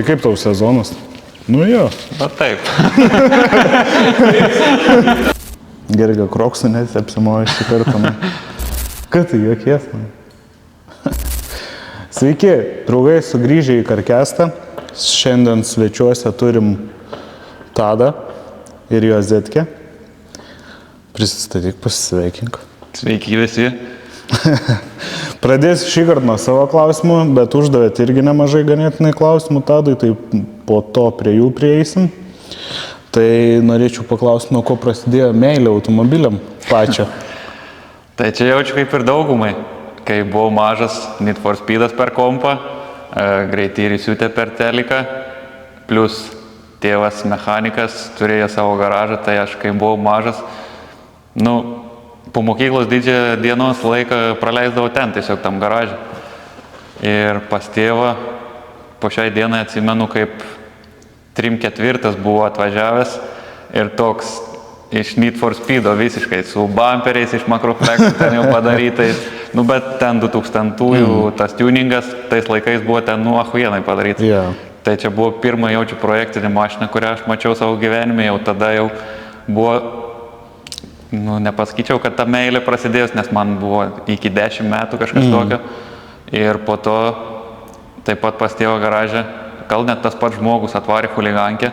tai kaip tau sezonas? Nu jo. Na taip. Gerai, gal kroksų net apsimojo šį kartą. Kad tai jokies, man. Sveiki, draugai, sugrįžę į Karkestą. Šiandien svečiuose turim Tadą ir jo Zetkę. Prisistatyk, pasisveikink. Sveiki visi. Pradėsiu šį kartą nuo savo klausimų, bet uždavėt irgi nemažai ganėtinai klausimų Tadui, tai po to prie jų prieisim. Tai norėčiau paklausti, nuo ko prasidėjo meilė automobiliam pačio. Tai čia jaučiu kaip ir daugumai. Kai buvau mažas, Need for Speedas per kompą, Greityrį siūtė per teliką, plus tėvas mechanikas turėjo savo garažą, tai aš kai buvau mažas, po mokyklos didžiąją dienos laiką praleisdavau ten, tiesiog tam garažą. Ir pas tėvą po šiai dienai atsimenu, kaip 3/4 buvo atvažiavęs ir toks iš Need for Speedo visiškai, su bumperiais iš Makroflexų ten jau padarytais, bet ten 2000-ųjų tas tuningas, tais laikais buvo ten ahuienai padarytas. Yeah. Tai čia buvo pirma jaučiu projektinė mašina, kurią aš mačiau savo gyvenime, jau tada jau buvo, nepasakyčiau, kad ta meilė prasidėjus, nes man buvo iki 10 metų kažkas tokio. Ir po to taip pat pas tėvo garažę, gal net tas pats žmogus atvarė huligankę,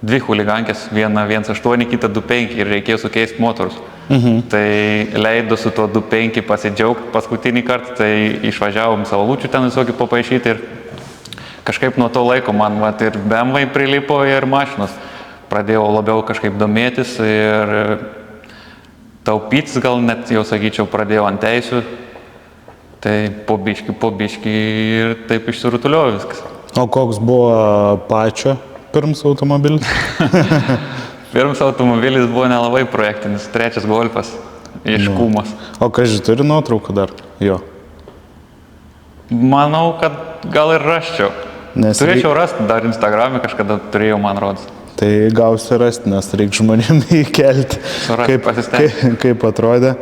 2 huligankės, viena 1.8, kita 2.5 ir reikėjo sukeisti motorus. Tai leido su to 2.5 pasidžiaugti paskutinį kartą, tai išvažiavom saulučių ten visokį papaišyti ir kažkaip nuo to laiko man ir BMW prilipo ir mašinos. Pradėjau labiau kažkaip domėtis ir taupytis, gal net jau sakyčiau, pradėjau ant teisių. Tai po biškį ir taip išsirutuliojo viskas. O koks buvo pačio pirmas automobilis? Pirmas automobilis buvo nelabai projektinis, 3 Golfas iš Kūmos. O kažkai turi nuotrauką dar? Jo. Manau, kad gal ir rasčiau. Turėčiau rasti, dar Instagram'e kažkada turėjau, man rodos. Tai gausi rasti, nes reikia žmonėm įkelti, kaip atrodė.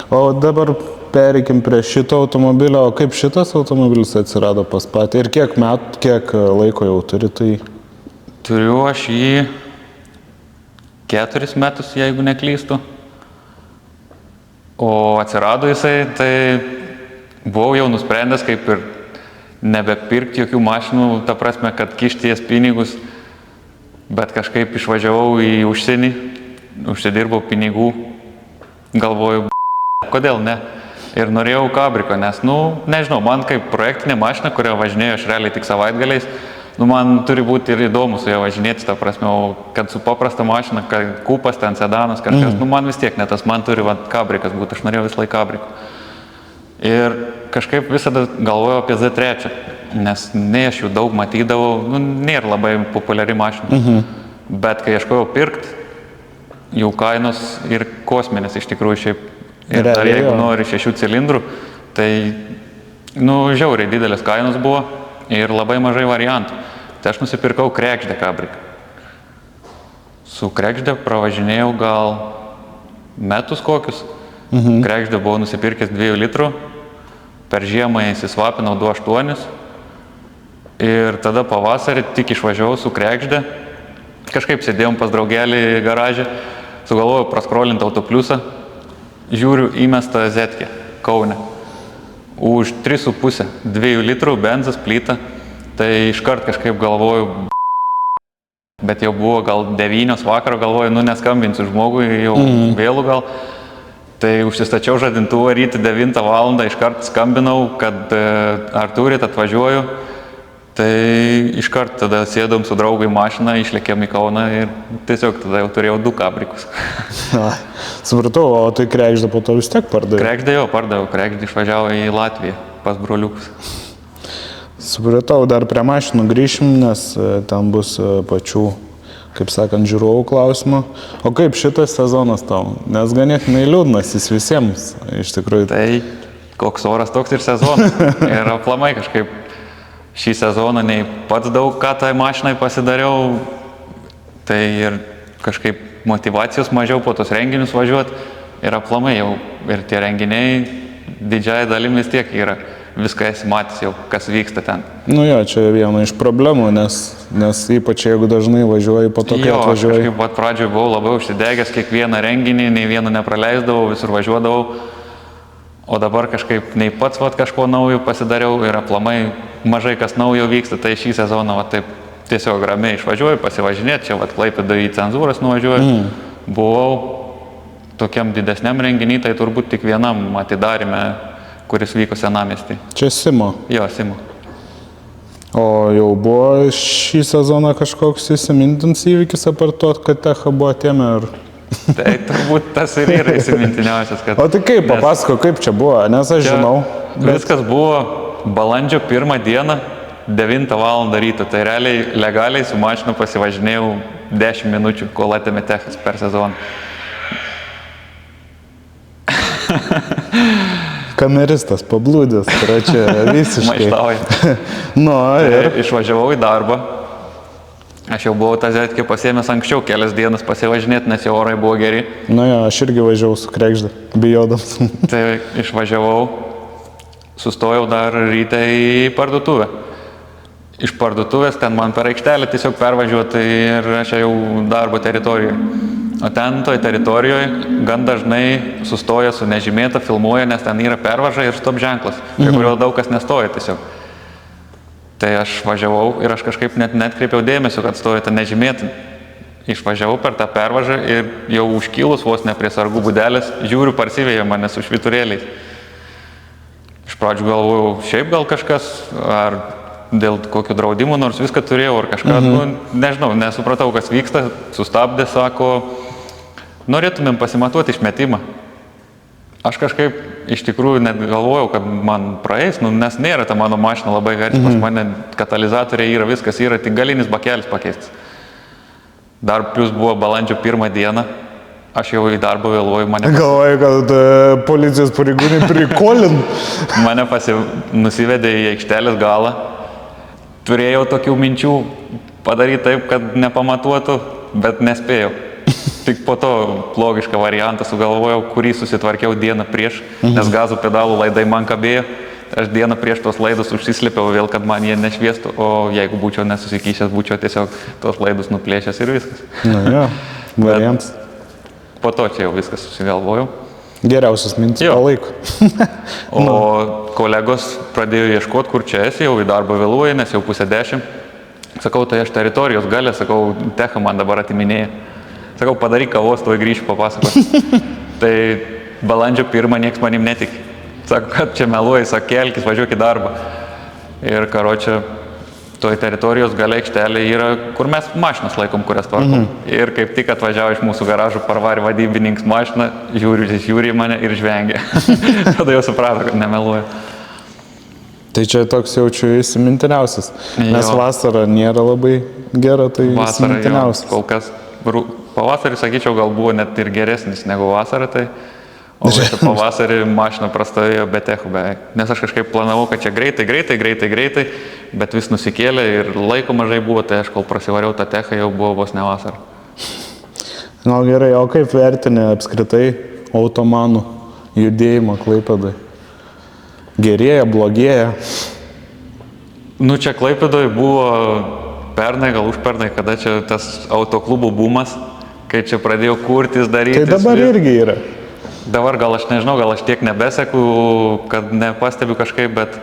O dabar pereikim prie šito automobilio. O kaip šitas automobilis atsirado pas patį? Ir kiek laiko jau turi tai? Turiu aš jį 4 metus, jeigu neklystu. O atsirado jisai, tai buvau jau nusprendęs kaip ir nebepirkti jokių mašinų, ta prasme, kad kišti jas pinigus, bet kažkaip išvažiavau į užsienį, užsidirbau pinigų, galvoju, kodėl ne? Ir norėjau kabriko, nes, nežinau, man kaip projektinė mašina, kurią važinėjau aš realiai tik savaitgaliais, man turi būti ir įdomu su ją važinėti, ta prasme, kad su paprasta mašina, kad kupas ten, sedanas, kažkas, man vis tiek ne tas, man turi kabrikas būti, aš norėjau visą laiką kabriko. Ir kažkaip visada galvojau apie Z3, nes ne aš jų daug matydavau, nėra labai populiari mašina. Bet kai ieškojau pirkti, jų kainos ir kosminės iš tikrųjų šiaip. Ir dar jeigu nori 6 cilindrų, tai žiauriai didelės kainos buvo ir labai mažai variantų. Tai aš nusipirkau Krekždę kabriką. Su Krekždę pravažinėjau gal metus kokius. Krekždę buvau nusipirkęs 2 litrų. Per žiemą įsisvapinau 2.8 ir tada pavasarį tik išvažiavau su Krekždę. Kažkaip sėdėjom pas draugelį garažę, sugalvojau praskrolinti autopliusą, žiūriu įmestą Zetkę Kaune. Už 3,5, 2 litrų benzas plyta, tai iškart kažkaip galvoju, bet jau buvo gal 9 vakaro, galvoju, neskambinsiu žmogui, jau vėlų gal. Tai užsistačiau žadintuvą ryti 9 valandą, iškart skambinau, kad ar turit, atvažiuoju. Tai iškart tada sėdom su draugai mašiną, išlėkėm į Kauną ir tiesiog tada jau turėjau 2 kabrikus. Supratau, o tai Krekždę po to vis tiek pardavė? Krekždę jau pardavau, Krekždę išvažiavo į Latviją pas broliukus. Supratau, dar prie mašinų grįšim, nes ten bus pačių, kaip sakant, žiūrovų klausimų. O kaip šitas sezonas tau? Nes ganėtinai liūdnas jis visiems, iš tikrųjų. Tai koks oras, toks ir sezonas. Ir aplamai kažkaip šį sezoną nei pats daug ką tai mašinai pasidariau, tai ir kažkaip motyvacijos mažiau po tos renginius važiuoti. Ir aplamai jau ir tie renginiai didžiai dalim vis tiek yra viską esi matęs jau, kas vyksta ten. Nu jo, čia viena iš problemų, nes ypač jeigu dažnai važiuoji, po to, kai atvažiuoji. Kažkaip pat pradžioje buvau labai užsidegęs, kiekvieną renginį, nei vieną nepraleisdavau, visur važiuodavau, o dabar kažkaip nei pats kažko naujo pasidariau ir aplamai mažai kas naujo vyksta, tai šį sezoną taip tiesiog ramiai išvažiuoju, pasivažinėti, čia Klaipėdoje į cenzūras nuvažiuoju. Buvau tokiam didesniam renginį, tai turbūt tik vienam atidarime, kuris vyko Senamiestį. Čia Simo. Jo, Simo. O jau buvo šį sezoną kažkoks įsimintins įvykis apart to, kad Techa buvo atėmę ar... Tai turbūt tas ir yra įsimintiniausias, kad... O tai kaip, papasako, kaip čia buvo, nes aš žinau. Viskas buvo balandžio 1 dieną, 9 val. Ryto, tai realiai legaliai su mašinu pasivažinėjau 10 minučių, kol atėmė Techas per sezoną. Kameristas, pablūdęs, tai čia visiškai. Maištauja. Nu, ir... Išvažiavau į darbą. Aš jau buvau tą zetkę pasiėmęs anksčiau, kelias dienas pasivažinėti, nes jau orai buvo geri. Nu jo, aš irgi važiavau su Kregžda, bijodams. Tai išvažiavau, sustojau dar ryte į parduotuvę. Iš parduotuvės ten man per aikštelę tiesiog pervažiuoti ir aš jau darbo teritorijoje. O ten toj teritorijoje gan dažnai sustoja su nežymėta, filmuoja, nes ten yra pervaža ir stop ženklas, prie kurio daug kas nestoja tiesiog. Tai aš važiavau ir aš kažkaip net kreipiau dėmesio, kad stoja ta nežymėta. Išvažiavau per tą pervažą ir jau užkilus vos ne prie sargų būdelės, žiūriu, parsivėja mane su švyturėliais. Iš pradžių galvojau, šiaip gal kažkas, ar dėl kokių draudimų, nors viską turėjau, ar kažką, nežinau, nesupratau, kas vyksta, sustabdė, sako, norėtumėm pasimatuoti išmetimą. Aš kažkaip iš tikrųjų net galvojau, kad man praeis, nes nėra ta mano mašina labai garsi, pas mane katalizatoriai yra, viskas yra, tik galinis bakelis pakeistas. Dar plus buvo balandžio 1 dieną, aš jau į darbą vėluoju, mane... Galvoju, kad policijos pareigūnai prikolin. Mane nusivedė į aikštelės galą. Turėjau tokių minčių padaryti taip, kad nepamatuotų, bet nespėjau. Tik po to logišką variantą sugalvojau, kurį susitvarkiau dieną prieš, nes gazų pedalų laidai man kabėjo. Aš dieną prieš tos laidus užsislėpiau vėl, kad man jie nešviestų, o jeigu būčiau nesusikyšęs, būčiau tiesiog tos laidus nuplėšęs ir viskas. Na jo, variantas. Po to čia jau viskas susigalvojau. Geriausias mintis palaiko. O kolegos pradėjo ieškoti, kur čia esi, jau į darbą vėluoja, nes jau 9:30. Sakau, tai aš teritorijos galę, sakau, Techa man dabar atiminėja. Sakau, padaryk kavos, tuoj grįšiu papasakoti. Tai balandžio 1 nieks manim netiki. Sako, kad čia meluoji, sako, kelkis, važiuok į darbą. Ir karočią, toj teritorijos gale aikštelė yra, kur mes mašinas laikom, kurias tvarkom. Ir kaip tik atvažiavo iš mūsų garažų, parvarė vadybininkas mašiną, žiūri į mane ir žvengia. Tada jau suprato, kad nemeluoja. Tai čia toks jaučiu įsimintiniausias. Nes vasara nėra labai gera, tai įsimintiniausias. Kol kas pavasarį, sakyčiau, gal buvo net ir geresnis negu vasara, tai o pavasarį mašina prastovėjo be Techų beveik. Nes aš kažkaip planavau, kad čia greitai, bet vis nusikėlė ir laiko mažai buvo, tai aš kol prasivariau tą Techą, jau buvo vos ne vasara. Na gerai, o kaip vertini apskritai automanų judėjimą Klaipėdai? Gerėja, blogėja? Nu čia Klaipėdoje buvo pernai, gal užpernai, kada čia tas autoklubų bumas, kai čia pradėjo kurtis, daryti. Tai dabar irgi yra. Dabar gal aš nežinau, gal aš tiek nebeseku, kad nepastebiu kažkaip, bet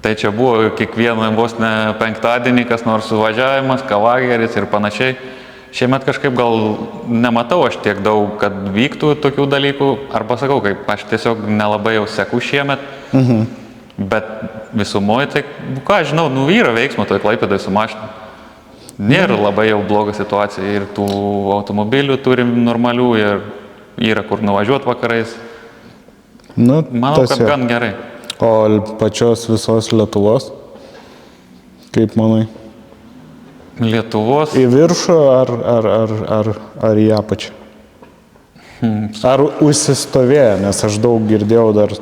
tai čia buvo kiekvieną vos ne penktadienį, kas nors suvažiavimas, kavageris ir panašiai. Šiemet kažkaip gal nematau aš tiek daug, kad vyktų tokių dalykų, arba sakau, kaip aš tiesiog nelabai jau seku šiemet, bet visumoje, tai ką žinau, yra veiksmo toj Klaipėdai su mašina. Nėra labai jau bloga situacija ir tų automobilių turim normalių ir yra kur nuvažiuoti vakarais. Nu, manau, kad gan gerai. O pačios visos Lietuvos, kaip manai? Lietuvos? Į viršų ar į apačią? Ar užsistovėjo, nes aš daug girdėjau dar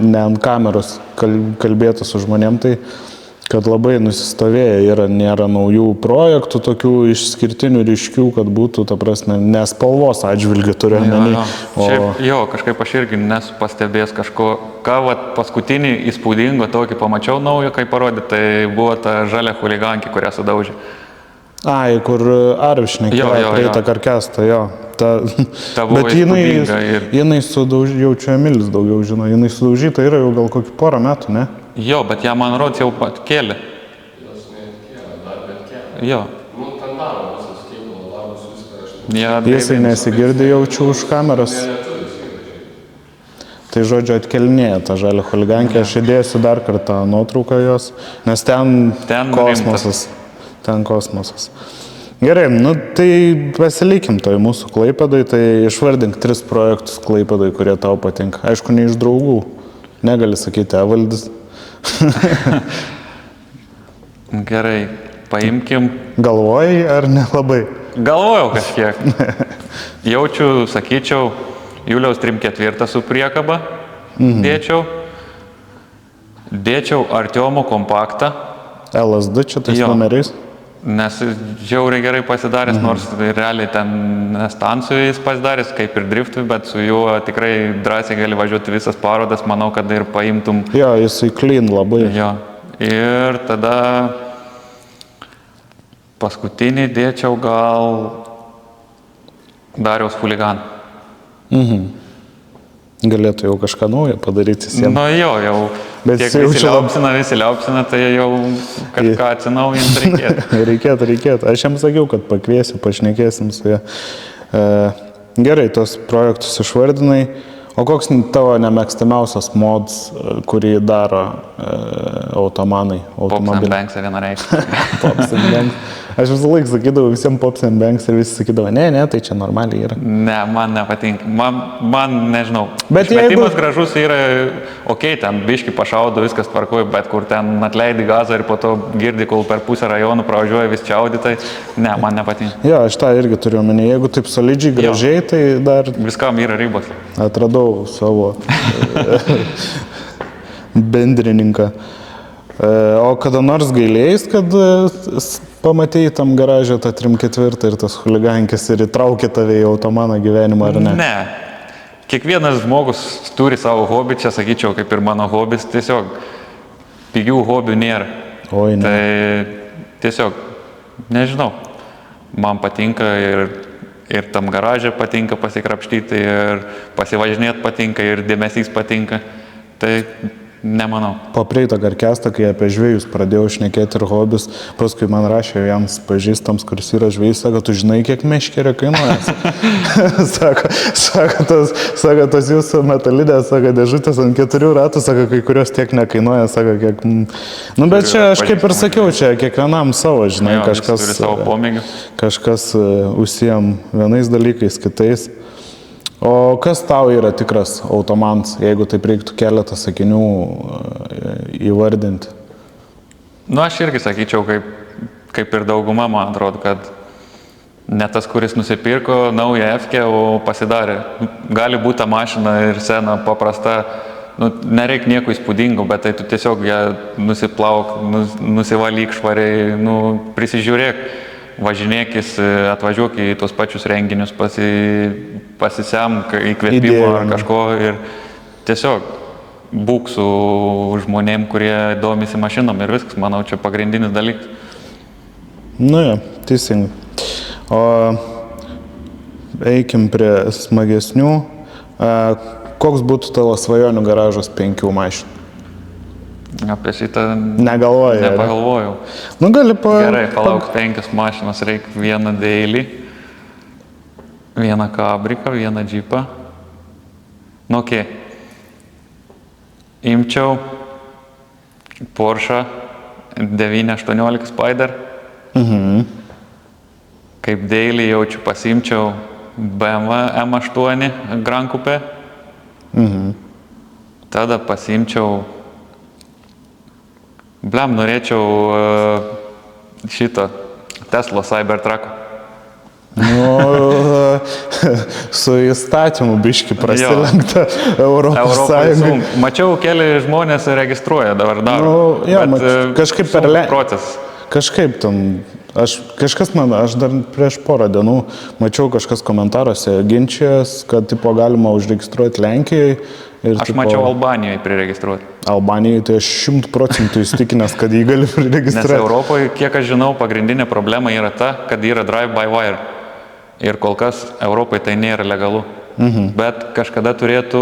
ne ant kameros kalbėtų su žmonėm, tai Kad labai nusistovėję yra, nėra naujų projektų, tokių išskirtinių ryškių, kad būtų, ta prasme, nespalvos atžvilgių turiu omeny. Šiaip, kažkaip aš irgi nesu pastebėjęs kažko, ką paskutinį įspūdingo tokį pamačiau naujo, kai parodė, tai buvo ta žalia huligankė, kurią sudaužė. Ai, kur Arvišnė praeitą karkestą, jo. Ta buvo bet jinai sudaužyta, jaučiu Emilis daugiau žino, jinai sudaužyta yra jau gal kokį porą metų, ne? Jo, bet ją, man rods, jau kėlė. Jo. Ten daro visas kėbalo darbas, viską. Jisai nesigirdi, jaučiu už kameros. Tai žodžiu atkelinėja tą žalią huligankę, aš įdėsiu dar kartą nuotrauką jos, nes ten kosmosas. Ten kosmosas. Gerai, tai pasilikim toj mūsų Klaipėdoj, tai išvardink 3 projektus Klaipėdoj, kurie tau patinka. Aišku, ne iš draugų, negali sakyti Evaldis. Gerai, paimkim. Galvojai ar nelabai? Galvojau kažkiek. Jaučiu, sakyčiau, Juliaus 3/4 su priekaba dėčiau. Dėčiau Artiomo kompaktą. LS2 čia tais numeriais? Nes žiauriai gerai pasidaręs, nors realiai ten estancijoje jis pasidaręs, kaip ir driftui, bet su juo tikrai drąsiai gali važiuoti visas parodas, manau, kad ir paimtum. Jo, jisai clean labai. Jo. Ir tada paskutinį dėčiau gal Dariaus huliganą. Galėtų jau kažką naujo padaryti visiems. Jau. Bet tiek visi liaupsina, tai jau kažką atsinaujinti reikėtų. Reikėtų. Aš jam sakiau, kad pakviesiu, pašnekėsim su juo. Gerai, tos projektus išvardinai. O koks tavo nemėgstamiausias mods, kurį daro automanai? Pops and Banks vienareikšmiai. Pops and Banks. Aš visą laiką sakydavau visiems Pops and Banks ir visi sakydavo, ne, tai čia normaliai yra. Ne, man nepatinka. Man nežinau. Bet išmetimas gražus yra, ten biški pašaudo, viskas tvarkoja, bet kur ten atleidi gazą ir po to girdi, kol per pusę rajonų pravažiuoja vis čiaudi, tai ne, man nepatinka. Jo, aš tą irgi turiu omeny. Jeigu taip solidžiai, gražiai, tai dar... Viskam yra ribos. Atradau savo bendrininką. O kada nors gailėjais, kad pamatėjai tam garažę tą 3/4 ir tas huligankės ir įtraukė tave į automaną gyvenimą, ar ne? Ne. Kiekvienas žmogus turi savo hobį, čia sakyčiau, kaip ir mano hobis, tiesiog pigių hobių nėra. Oi, ne. Tai tiesiog, nežinau, man patinka ir tam garažė patinka pasikrapštyti, ir pasivažinėti patinka, ir dėmesys patinka. Tai nemanau. Po prieitą karkestą, kai apie žvejus pradėjau šnekėti ir hobis, paskui man rašė vienas pažįstams, kuris yra žvejys, sako, tu žinai, kiek meškerė kainuojas? sako, tos jūsų metalinės, sako, dėžutės ant 4 ratų, sako, kai kurios tiek nekainuoja, sako, kiek... Bet čia, aš kaip ir sakiau, čia kiekvienam savo, žinai, kažkas užsijam vienais dalykais, kitais. O kas tau yra tikras automans, jeigu taip reiktų keletą sakinių įvardinti? Aš irgi sakyčiau, kaip ir dauguma, man atrodo, kad ne tas, kuris nusipirko naują F-kę, o pasidarė. Gali būti ta mašina ir sena, paprasta, nereik nieko įspūdingo, bet tai tu tiesiog ją nusiplauk, nusivalyk švariai, prisižiūrėk. Važinėkis, atvažiuok į tos pačius renginius, pasisem įkvėpimo ar kažko ir tiesiog būk su žmonėm, kurie domisi mašinom ir viskas, manau, čia pagrindinis dalykas. Teisingai. O eikim prie smagesnių. Koks būtų tavo svajonių garažas 5 mašinų? Apie šitą nepagalvojau. Gerai, palauk, 5 mašinas, reikia vieną Daily, vieną Kabriką, vieną Jeepą. Imčiau Porsche 918 Spider. Kaip Daily jaučiu pasimčiau BMW M8 Grand Coupe. Tada pasimčiau norėčiau šito Tesla Cybertruck. su įstatymu biški prasilenkta Europos Sąjungai. Mačiau, keli žmonės registruoja dabar dar. Kažkaip per procesas. Kažkaip ten, aš dar prieš porą dienų mačiau kažkas komentaruose ginčijas, kad tipo galima užregistruoti Lenkijoje. Aš mačiau Albanijoje priregistruoti. Albanijoje tai aš 100% įstikinęs, kad jį gali priregistruoti. Nes Europoje, kiek aš žinau, pagrindinė problema yra ta, kad yra drive-by-wire. Ir kol kas Europoje tai nėra legalu. Bet kažkada turėtų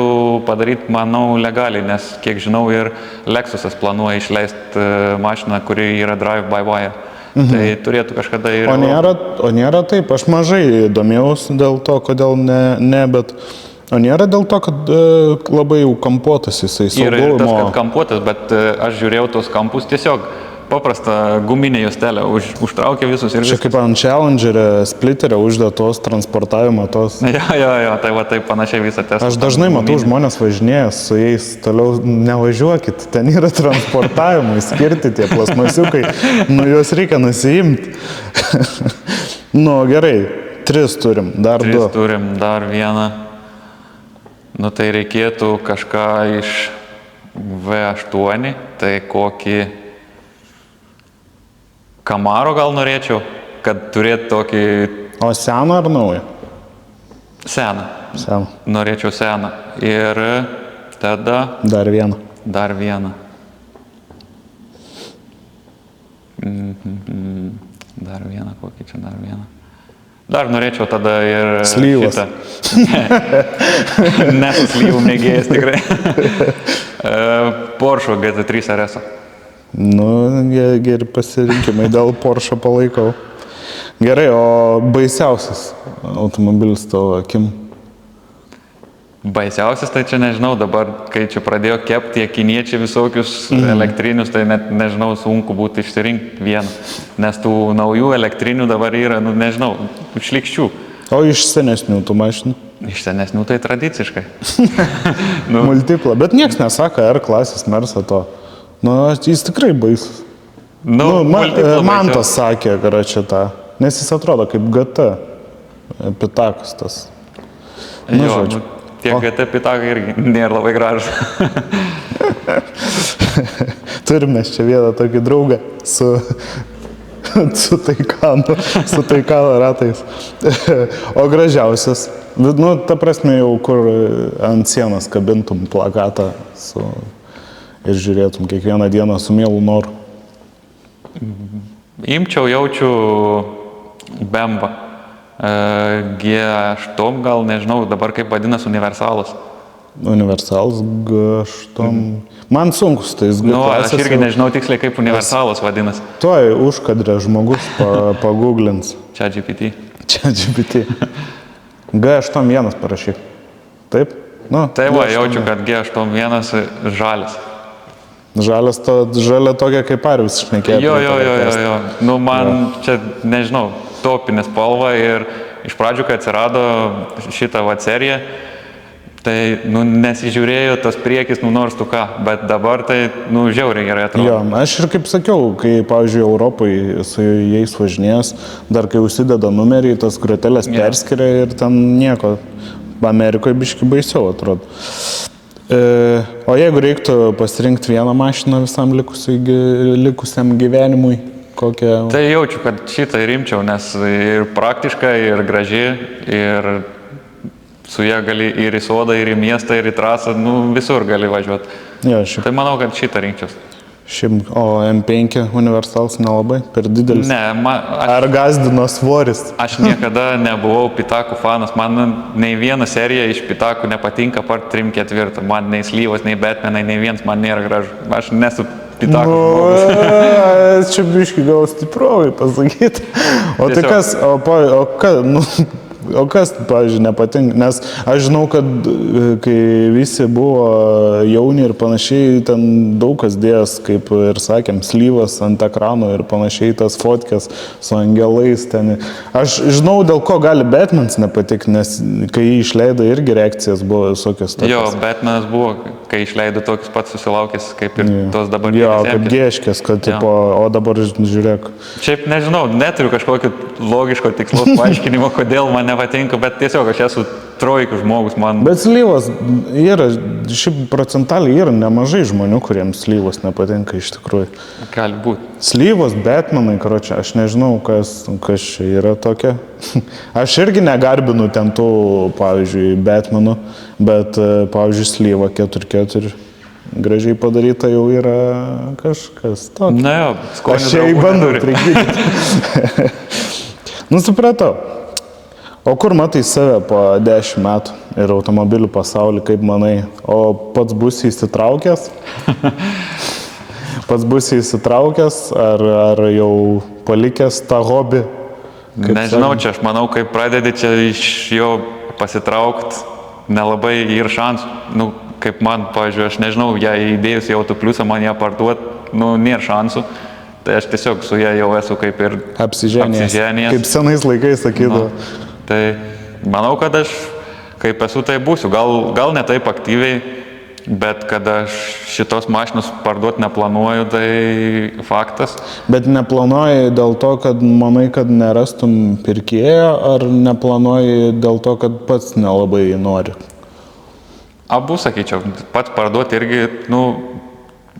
padaryti, manau, legaliai, nes kiek žinau ir Lexusas planuoja išleisti mašiną, kuri yra drive-by-wire. Tai turėtų kažkada ir... O nėra taip, aš mažai domėjausi dėl to, kodėl ne, bet... O nėra dėl to, kad labai jau kampuotas jisai saugumo... Ir tas, kad kampuotas, bet aš žiūrėjau tos kampus tiesiog paprastą guminę juostelę, užtraukė visus ir viskas. Čia kaip ant Challengerio splitterio uždėtos transportavimo tos... Jo, tai va taip panašiai visą testą. Aš dažnai matau žmonės važinėja su jais, toliau nevažiuokit, ten yra transportavimui skirti tie plasmasiukai, juos reikia nusiimti. Gerai, 3 turim, dar 2. 3 turim, dar 1. Tai reikėtų kažką iš V8, tai kokį Camaro gal norėčiau, kad turėtų tokį... O seną ar naują? Seną. Seną. Norėčiau seną. Ir tada... Dar vieną. Dar vieną, kokį čia dar vieną. Dar norėčiau tada ir slyvas. Nesu slyvų mėgėjas tikrai. Porsche GT3 RS. Geri pasirinkimai, dėl Porsche palaikau. Gerai, o baisiausias automobilis tavo akim? Baisiausias, tai čia nežinau, dabar, kai čia pradėjo kepti kiniečiai visokius elektrinius, tai net nežinau, sunku būtų išsirinkti vieną. Nes tų naujų elektrinių dabar yra, nežinau, šlikščių. O iš senesnių tų mašinų? Iš senesnių tai tradiciškai. Multipla, bet nieks nesako R klasės Mersa to. Jis tikrai baisus. Man tas sakė, čia tą, nes jis atrodo kaip GT pitakas tas. Tie GT pitakai irgi nėra labai gražus. Turime čia vieną tokį draugą su Taikano ratais. O gražiausias, ta prasme jau kur ant sienos kabintum plakatą ir žiūrėtum kiekvieną dieną su mielu noru. Jaučiu Bembą. G8 gal, nežinau, dabar kaip vadinas universalas. Universalas G8. Man sunkus tais G klasės. Aš irgi nežinau tiksliai, kaip universalas vadinas. Tuoj užkadrė žmogus pagooglins. ChatGPT. G81 parašyk. Taip? Tai va, jaučiu, kad G81 žalias. Žalia tokia kaip Arvis šnekėjo. Jo. Man čia, nežinau, topinė spalva ir iš pradžių, kai atsirado šitą serija, tai nesižiūrėjo tas priekis, nors tu ką, bet dabar tai žiauriai gerai atrodo. Jo, aš ir kaip sakiau, kai, pavyzdžiui, Europai su jais važinės, dar kai užsideda numerį, tas grotelės perskiria ir ten nieko. Amerikoje biški baisiau atrodo. O jeigu reiktų pasirinkti vieną mašiną visam likusiam gyvenimui, kokią... Tai jaučiu, kad šitą ir imčiau, nes ir praktiška, ir graži, ir su ją gali ir į sodą, ir į miestą, ir į trasą, visur gali važiuoti. Tai manau, kad šitą rinkčiaus. O M5 universals nelabai, per didelis? Ne, ar gazdino svoris? Aš niekada nebuvau pitakų fanas, man nei viena serija iš pitakų nepatinka part 3/4. Man nei Slyvos, nei Batmanai, nei vienas man nėra gražu. Aš nesu pitakų žmogus. Čia biški gal stiprovai pasakyti. O tai kas, o kas, pavyzdžiui, nepatinka? Nes aš žinau, kad kai visi buvo jauni ir panašiai, ten daug kas dėjęs, kaip ir sakėm, Slyvas ant ekrano ir panašiai, tas fotkės su angelais ten. Aš žinau, dėl ko gali Batmanas nepatikti, nes kai jį išleido irgi reakcijas buvo visokios tokios. Jo, Batmanas buvo, kai išleido tokius pats susilaukęs, kaip ir tos dabar. Jo, kaip Gėškės, kad tipo, o dabar žiūrėk. Šiaip nežinau, neturiu kažkokio logiško tikslaus paaiškinimo, kodėl man nepatinka, bet tiesiog aš esu trojkių žmogus, man... Bet slyvos yra, šiaip procentaliai yra nemažai žmonių, kuriems slyvos nepatinka iš tikrųjų. Gali būti. Slyvos, Batmanai, karočią, aš nežinau, kas čia yra tokia. Aš irgi negarbinu ten tų, pavyzdžiui, Batmanų, bet, pavyzdžiui, slyva 4-4 gražiai padaryta jau yra kažkas tokio. Na jo, skonis aš čia įbandau prigyti. Supratau. O kur matai save po 10 metų ir automobilių pasaulį, kaip manai? O pats būsi įsitraukęs? Pats būsi įsitraukęs ar jau palikęs tą hobį? Nežinau, čia aš manau, kai pradedi čia iš jo pasitraukti, nelabai ir šansų. Kaip man, pavyzdžiui, aš nežinau, jei įdėjus į Auto Pliusą man ją parduoti, nėra šansų. Tai aš tiesiog su ją jau esu kaip ir apsiženijęs. Kaip senais laikais sakydavo. Tai manau, kad aš kaip esu, tai būsiu. Gal ne taip aktyviai, bet kad aš šitos mašinos parduoti neplanuoju, tai faktas. Bet neplanuoji dėl to, kad manai, kad nerastum pirkėjo, ar neplanuoji dėl to, kad pats nelabai nori? Abu, sakyčiau. Pats parduoti irgi,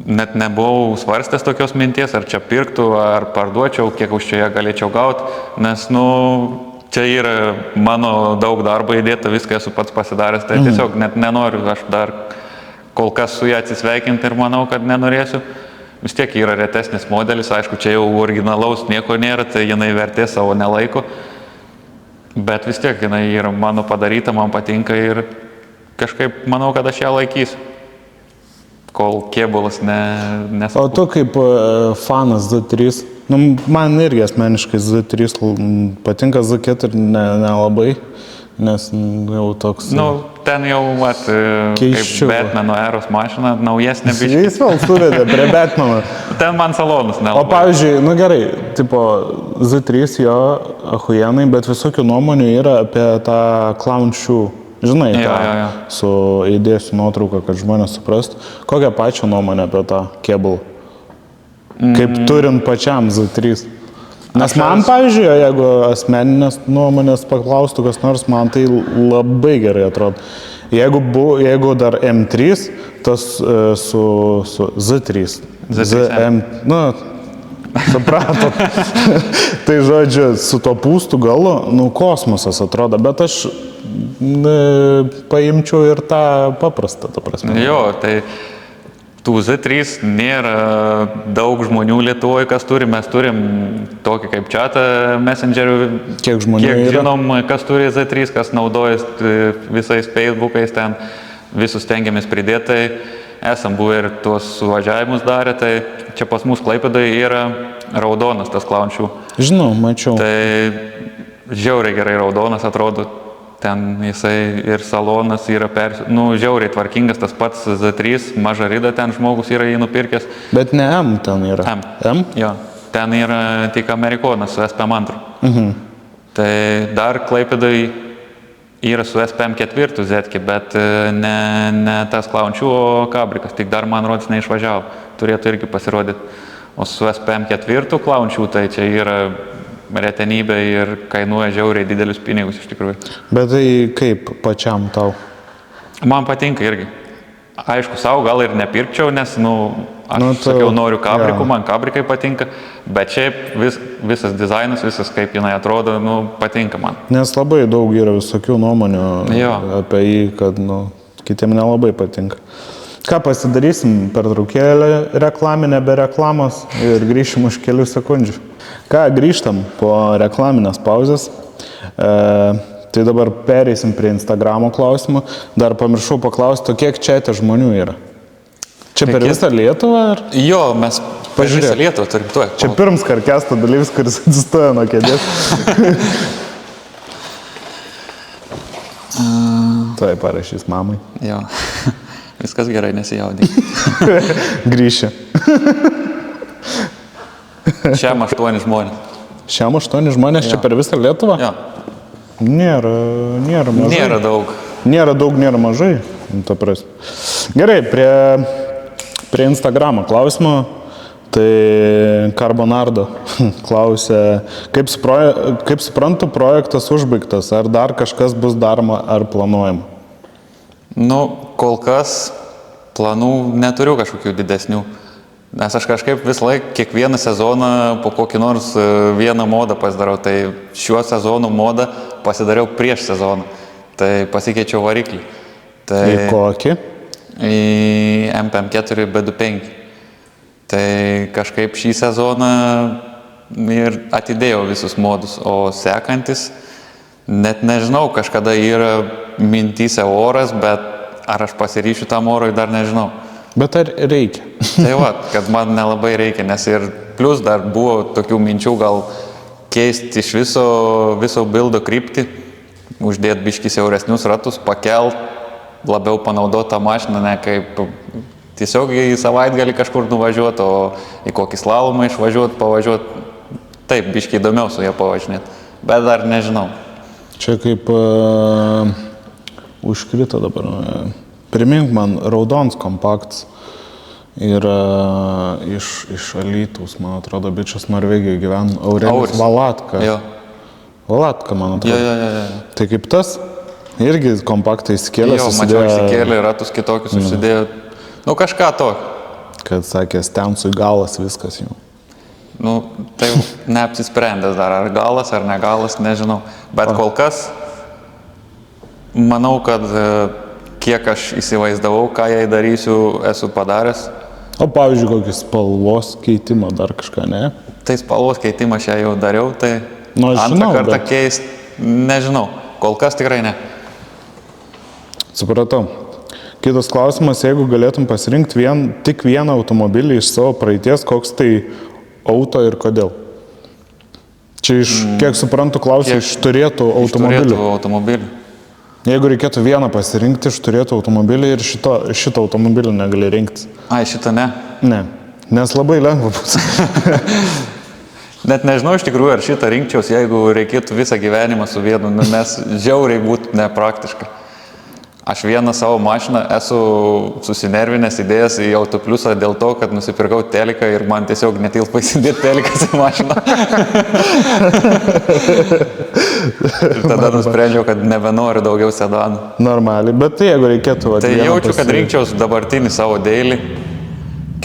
net nebuvau svarstęs tokios minties, ar čia pirktų, ar parduočiau, kiek už čia ją galėčiau gauti, nes, čia yra mano daug darbo įdėta, viską esu pats pasidaręs, tai tiesiog net nenoriu, aš dar kol kas su ją atsisveikinti ir manau, kad nenorėsiu. Vis tiek yra retesnis modelis, aišku, čia jau originalaus nieko nėra, tai jinai vertė savo nelaiko, bet vis tiek jinai yra mano padaryta, man patinka ir kažkaip manau, kad aš ją laikysiu. Kol kėbulas nesakau. O tu kaip fanas Z3, man irgi asmeniškai Z3 patinka, Z4 nelabai, nes jau toks... Ten jau, kaip Batmano eros mašina, naujesnė biškį. Jis vėl suvedė prie Batmano. Ten man salonus nelabai. O pavyzdžiui, gerai, tipo Z3 jo achujenai, bet visokių nuomonių yra apie tą clown shoe. Žinai, įdėsiu nuotrauką, kad žmonės suprastų. Kokią pačią nuomonę apie tą kėbulą? Kaip turint pačiam Z3? Nes man, pavyzdžiui, jeigu asmeninės nuomonės paklaustų kas nors, man tai labai gerai atrodo. Jeigu dar M3, tas su Z3. ZM. Supratot. Tai žodžiu, su to pūstų galu, kosmosas atrodo, bet aš paimčiau ir tą paprastą, ta prasme. Jo, tai tų Z3 nėra daug žmonių Lietuvoje, kas turi. Mes turim tokį kaip chatą Messengerių. Kiek žmonių yra? Žinom, kas turi Z3, kas naudojas visais Facebookais, ten visus stengiamės pridėti. Tai esam buvę ir tuos suvažiavimus darę, tai čia pas mus Klaipėdoje yra raudonas tas clown shoe. Žinau, mačiau. Tai žiauriai gerai raudonas atrodo. Ten jisai ir salonas yra žiauriai tvarkingas, tas pats Z3, maža rida ten žmogus yra jį nupirkęs. Bet ne M ten yra. M? Jo, ten yra tik amerikonas su SPM2. Tai dar Klaipėdai yra su SPM4 Zetki, bet ne tas clown shoe, o kabrikas, tik dar man rodos neišvažiavo. Turėtų irgi pasirodyti. O su SPM4 clown shoe tai čia yra retenybė ir kainuoja žiauriai didelius pinigus iš tikrųjų. Bet tai kaip pačiam tau? Man patinka irgi. Aišku, savo gal ir nepirkčiau, nes, sakiau, noriu kabrikų, man kabrikai patinka, bet šiaip visas dizainas, visas kaip jinai atrodo, patinka man. Nes labai daug yra visokių nuomonių apie jį, kad, kitiem nelabai patinka. Ką pasidarysim, pertraukėlę reklaminę be reklamos ir grįšim už kelių sekundžių. Ką, grįžtam po reklaminės pauzės. Tai dabar pereisim prie Instagramo klausimų. Dar pamiršau paklausti, kiek čia žmonių yra? Čia per visą Lietuvą? Ar? Jo, mes per visą Lietuvą turim tuoj. Čia pirms karkesto dalyvis, kuris atsistoja nuo kėdės. Tuoj parašys mamai. Jo. Viskas gerai, nesijaudink. Grįši. Šiam 8 žmonės. Šiam 8 žmonės čia per visą Lietuvą? Jo. Nėra mažai. Nėra daug. Nėra daug, nėra mažai. Ta prasme. Gerai, prie Instagramo klausimo. Tai Carbonardo klausė, kaip suprantu, projektas užbaigtas, ar dar kažkas bus daroma, ar planuojama? Nu, kol kas planų neturiu kažkokių didesnių. Nes aš kažkaip vis laik, kiekvieną sezoną po kokį nors vieną modą pasidarau. Tai šiuo sezonu modą pasidariau prieš sezoną. Tai pasikeičiau variklį. Tai Į kokį? Į MP4 B25. Tai kažkaip šį sezoną ir atidėjau visus modus. O sekantis, net nežinau, kažkada yra mintyse oras, bet ar aš pasiryšiu tam orui, dar nežinau. Bet ar reikia? Tai va, kad man nelabai reikia, nes ir plus dar buvo tokių minčių gal keisti iš viso bildo kryptį, uždėti biškį siauresnius ratus, pakelt, labiau panaudoti tą mašiną, ne kaip tiesiog į savaitgalį kažkur nuvažiuoti, o į kokį slalomą išvažiuoti, pavažiuoti. Taip, biškį įdomiau su ją pavažinėti, bet dar nežinau. Čia kaip užkrito dabar. Primink man, Raudons kompaktas yra iš Alytaus, man atrodo, bičias Norvegijoje gyvena, Aurelijus Valatka. Jo. Valatka, man atrodo. Jo. Tai kaip tas, irgi kompaktai įsikėlė, Jo, mačiau, išsikėlė, ratus kitokius užsidėjo. Nu, kažką to. Kad sakė, stensui galas viskas jau. Nu, tai neapsisprendęs dar, ar galas, ar negalas, nežinau. Bet kol kas, manau, kad kiek aš įsivaizdavau, ką jai darysiu, esu padaręs. O pavyzdžiui, kokį spalvos keitimą dar kažką, ne? Tai spalvos keitimą aš jau dariau, tai Nu, aš antrą žinau, kartą bet- keist, nežinau. Kol kas tikrai ne. Supratau. Kitas klausimas, jeigu galėtum pasirinkti tik vieną automobilį iš savo praeities, koks tai auto ir kodėl? Čia iš, kiek suprantu, klausia iš turėtų automobilių. Turėtų automobilių. Jeigu reikėtų vieną pasirinkti iš turėtų automobilį ir šito automobilį negali rinktis. Ai, šitą ne. Ne, nes labai lengva bus. Net nežinau iš tikrųjų, ar šitą rinkčiaus, jeigu reikėtų visą gyvenimą su vienu, nes žiauriai būtų nepraktiška. Aš vieną savo mašiną esu susinervinęs įdėjęs į autopliusą dėl to, kad nusipirkau teliką ir man tiesiog netilpa įsidėti telikas į mašiną. Ir tada nusprendžiau, kad nebenoriu daugiau sedanų. Normaliai, bet jeigu reikėtų... Tai jaučiu, kad rinkčiaus dabartinį savo Daily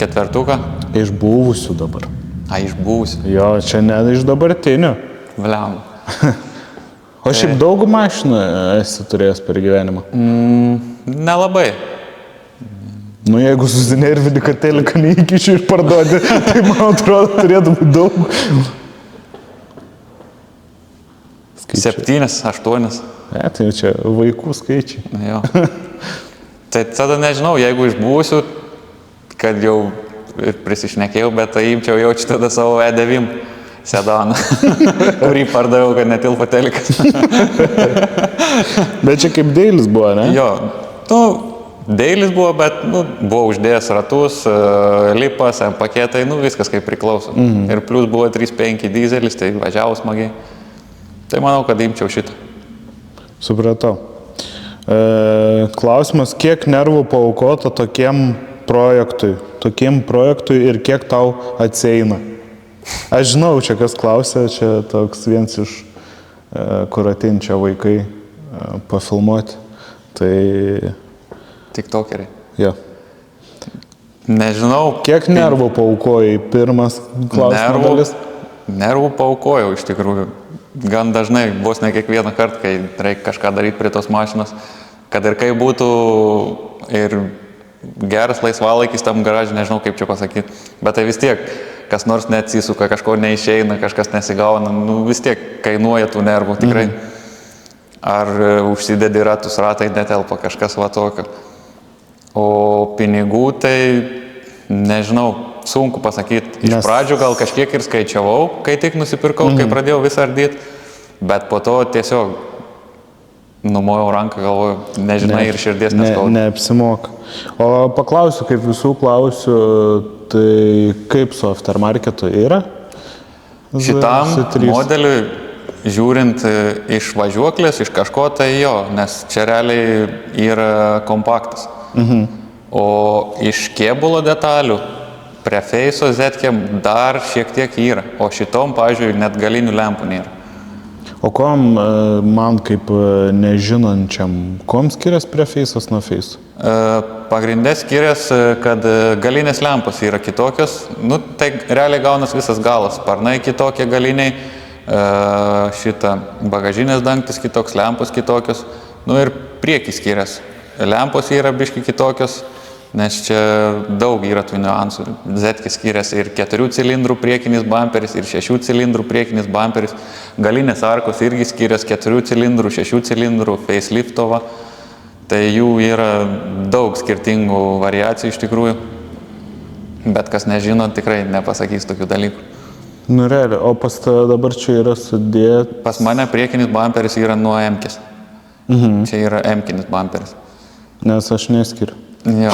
4. Iš buvusių dabar. A, iš buvusių. Jo, čia ne iš dabartinių. Vliam. O šiaip daug mašinų esi turėjęs per gyvenimą? Nelabai. Nu, jeigu susinervini, kad teliką neįkišiu ir parduodi, tai man atrodo turėtų būti daug. 7, 8. Tai čia vaikų skaičiai. Jo. Tai tada nežinau, jeigu iš buvusių, kad jau ir prisišnekėjau, bet tai imčiau jaučiu tada savo E9 sedaną, kurį pardaviau, kad netilpo telikas. Bet čia kaip Dailis buvo, ne? Jo, nu, Dailis buvo, bet buvo uždėjęs ratus, lipas, paketai, viskas kaip priklauso. Ir plus buvo 3.5 dizelis, tai važiavo smagiai. Tai manau, kad imčiau šitą. Supratau. Klausimas, kiek nervų paaukota tokiem projektui ir kiek tau atsieina? Aš žinau, čia kas klausia, čia toks vienas iš, kur ateina čia vaikai pafilmuoti. Tai... TikTokeriai. Jo. Nežinau. Kiek nervų paaukojai? Pirmas klausimas dalis. Nervų paaukojau iš tikrųjų. Gan dažnai, vos ne kiekvieną kartą, kai reikia kažką daryti prie tos mašinos. Kad ir kai būtų ir geras laisvalaikis tam garažui, nežinau kaip čia pasakyti. Bet tai vis tiek, kas nors neatsisuka, kažko neišeina, kažkas nesigauna, vis tiek kainuoja tų nervų tikrai. Ar užsidedi ratus, ratai netelpa, kažkas va tokio. O pinigų tai, nežinau, sunku pasakyti. Iš pradžių gal kažkiek ir skaičiavau, kai tik nusipirkau, kai pradėjau visą ardyti, bet po to tiesiog numojau ranką, galvoju, nežinai ir širdies neskauda. Neapsimoka. O paklausiu, kaip visų klausiu, tai kaip su aftermarketu yra? Šitam modeliui, žiūrint iš važiuoklės, iš kažko, tai jo, nes čia realiai yra kompaktas. O iš kėbulo detalių, prie Feiso Zetke dar šiek tiek yra, o šitom, pavyzdžiui, net galinių lempų nėra. O kuom man kaip nežinančiam, kuom skiriasi prie Feisos nuo Feiso? Pagrindė skiriasi, kad galinės lempos yra kitokios, nu, tai realiai gaunas visas galas, sparnai kitokie galiniai, šitą bagažinės dangtis kitoks, lempos kitokios, nu ir priekis skiriasi. Lempos yra biški kitokios, nes čia daug yra tų niuansų. Zetke skiriasi ir 4 cilindrų priekinis bamperis, ir 6 cilindrų priekinis bamperis. Galinės arkos irgi skiriasi 4 cilindrų, 6 cilindrų, faceliftova. Tai jų yra daug skirtingų variacijų iš tikrųjų. Bet kas nežino, tikrai nepasakys tokių dalykų. Nu, realiai, o pas tave dabar čia yra sudėt... Pas mane priekinis bamperis yra nuo M-kės. Čia yra M-kinis bamperis. Nes aš neskiriu. Jo.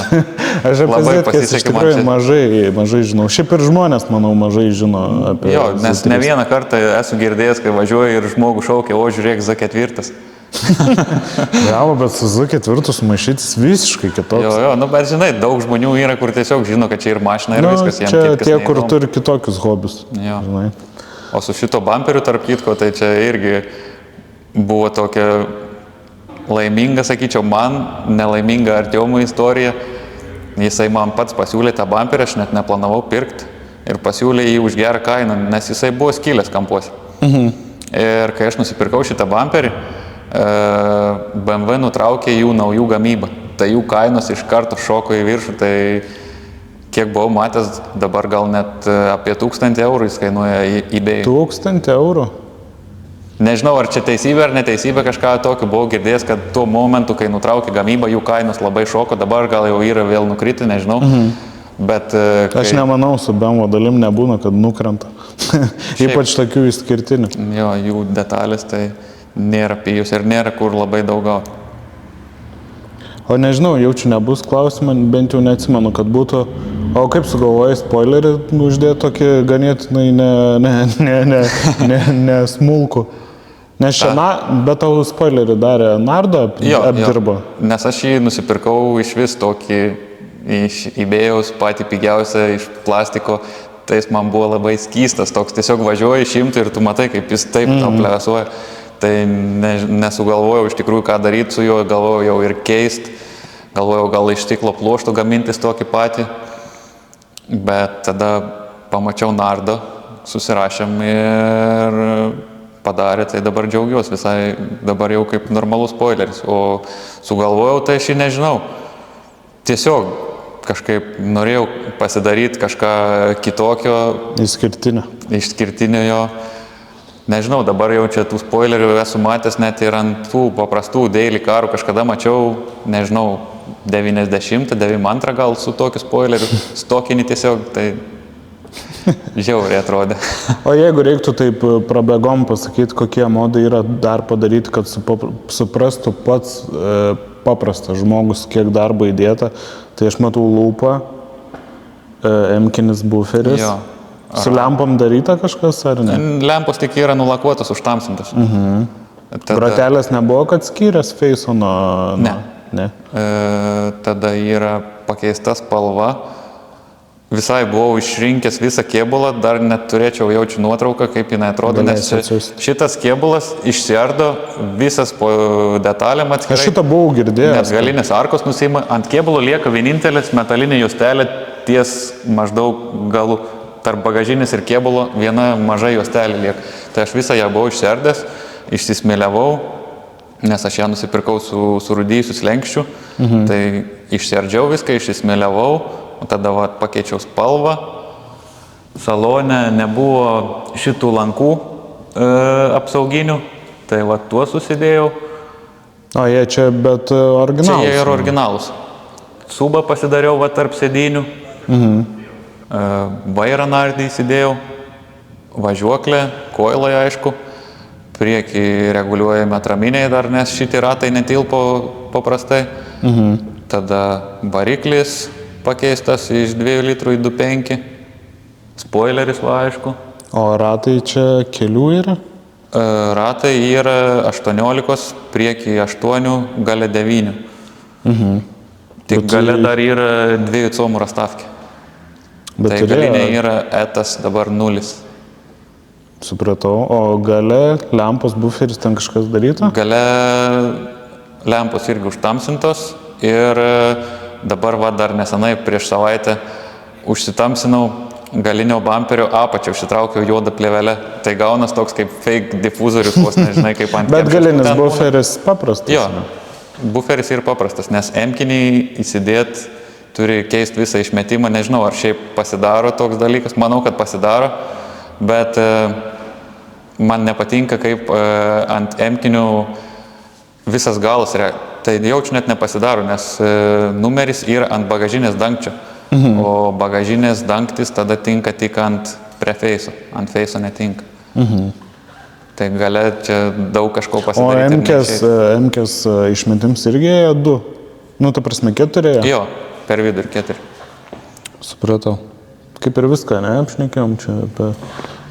Aš apie Zetkės iš tikrųjų mažai žinau. Šiaip ir žmonės, manau, mažai žino apie... Jo, nes ne vieną kartą esu girdėjęs, kai važiuoju ir žmogų šaukia, o žiūrėk, Z4. Gavo, bet su Z4 maišytis visiškai kitoks. Jo, nu, bet žinai, daug žmonių yra, kur tiesiog žino, kad čia ir mašina ir viskas jiems čia kitkas tie, kur neįdomu. turi kitokius hobius. Jo. Žinai. O su šito bumperiu, tarp kitko, tai čia irgi buvo tokia laiminga, sakyčiau, man nelaiminga Artiomų istorija. Jisai man pats pasiūlė tą bumperį, aš net neplanavau pirkti ir pasiūlė jį už gerą kainą, nes jisai buvo skylęs kampuose. Ir kai aš nusipirkau šitą bumperį, BMW nutraukė jų naujų gamybą. Tai jų kainos iš karto šoko į viršų, tai kiek buvau matęs, dabar gal net apie 1000 eurų jis kainuoja eBay. 1000 eurų? Nežinau, ar čia teisybė ar neteisybė, kažką tokio buvau girdėjęs, kad tuo momentu, kai nutraukė gamybą, jų kainos labai šoko, dabar gal jau yra vėl nukritę, nežinau. Bet, kai... Aš nemanau, su BMW dalim nebūna, kad nukrenta. Ypač tokių išskirtinių. Jo, jų detalės tai nėra pijus ir nėra kur labai daug gauti. O nežinau, jaučiu nebus klausimą, bent jau neatsimenu, kad būtų. O kaip sugalvojai spoilerį uždėti tokį ganėtinai ne smulkų? Nes čia, bet tau spoilerį darė Nardo apdirbo? Jo, nes aš jį nusipirkau iš vis tokį iš eBay'aus patį pigiausią iš plastiko. Tai jis man buvo labai skystas, toks tiesiog važiuoji šimtą ir tu matai, kaip jis taip tau plesuoja. Tai nesugalvojau iš tikrųjų, ką daryti su juo, galvojau jau ir keist, galvojau gal iš stiklo pluošto gamintis tokį patį, bet tada pamačiau Nardo, susirašėm ir padarė, tai dabar džiaugiuosi visai, dabar jau kaip normalus spoileris, o sugalvojau, tai aš jį nežinau, tiesiog kažkaip norėjau pasidaryti kažką kitokio, išskirtinio jo. Nežinau, dabar jau čia tų spoilerių esu matęs net ir ant tų paprastų daily carų. Kažkada mačiau, nežinau, 92 gal su tokiu spoileriu, stokinį tiesiog, tai žiauriai atrodė. O jeigu reiktų taip prabėgom pasakyti, kokie modai yra dar padaryti, kad suprastų pats paprastas žmogus, kiek darbo įdėta, tai aš matau lūpą, M-kinis buferis. Jo. Su lempom daryta kažkas, ar ne? Lempos tik yra nulakuotos, užtamsintos. Bratelės nebuvo, kad skyrės Feiso nuo... Ne. Tada yra pakeista spalva. Visai buvau išrinkęs visą kėbulą, dar net turėčiau jaučiu nuotrauką, kaip jinai atrodo, nes šitas kėbulas išsiardo visas po detalėm atskirai. Aš šitą buvau girdėjęs. Nes galinės arkos nusima, ant kėbulo lieka vienintelis metalinė juostelė ties maždaug galu. Tarp bagažinės ir kėbulo viena maža juostelė lieka. Tai aš visą ją buvau išsiardęs, išsismėliavau, nes aš ją nusipirkau su rūdyjusiu slenkščiu. Tai išsiardžiau viską, išsismėliavau, o tada pakeičiau spalvą. Salone nebuvo šitų lankų apsauginių, tai tuos susidėjau. O jie čia, bet originalus? Čia jie yra originalus. Subą pasidariau tarp sėdynių. Vairą nardį įsidėjau, važiuoklę, koilai aišku, priekį reguliuojame atraminiai dar, nes šitie ratai netilpo paprastai. Tada variklis pakeistas iš 2 litrų į 2,5, spoileris aišku. O ratai čia kelių yra? Ratai yra 18, priekį 8, gale 9. Tik gale dar yra 2 comų rastavkė. Bet Tai galinė yra etas dabar 0. Supratau. O gale lempos buferis ten kažkas daryta? Gale lempos irgi užtamsintos ir dabar dar nesenai prieš savaitę užsitamsinau galinio bamperio apačią, užsitraukiau juodą plėvelę. Tai gaunas toks kaip fake difuzorius, vos nežinai kaip ant Bet galinis buferis paprastas. Jo, buferis ir paprastas, nes emkinį įsidėt turi keisti visą išmetimą, nežinau, ar šiaip pasidaro toks dalykas, manau, kad pasidaro, bet man nepatinka, kaip ant emkinių visas galas, tai jaučiu net nepasidaro, nes numeris yra ant bagažinės dangčio, o bagažinės dangtis tada tinka tik ant prefeiso, ant feiso netinka. Tai gale čia daug kažko pasidaryti. O emkės išmetims irgi 2? Nu, ta prasme, 4? Jo, per vidų ir 4. Supratau. Kaip ir viską, ne, apšnekėjom čia apie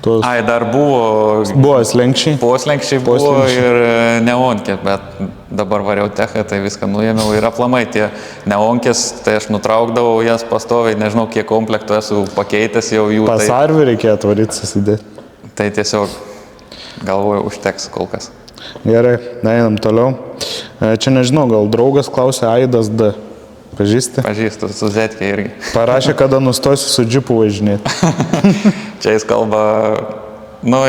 tos... Ai, dar buvo... Buvo slenkščiai? Poslenkščiai buvo ir neonkė, bet dabar variau techą, tai viską nuėmiau ir aplamai tie neonkės, tai aš nutraukdavau jas pastoviai, nežinau, kiek komplektų esu pakeitęs jau jų. Pas arvį reikėjo atvaryti susidėti. Tai tiesiog galvoju, užteks kol kas. Gerai, einam toliau. Čia nežinau, gal draugas klausė Aidas D. Pažįsti? Pažįstu, su Zetkė irgi. Parašė, kada nustosiu su džipu važinėti. Čia jis kalba,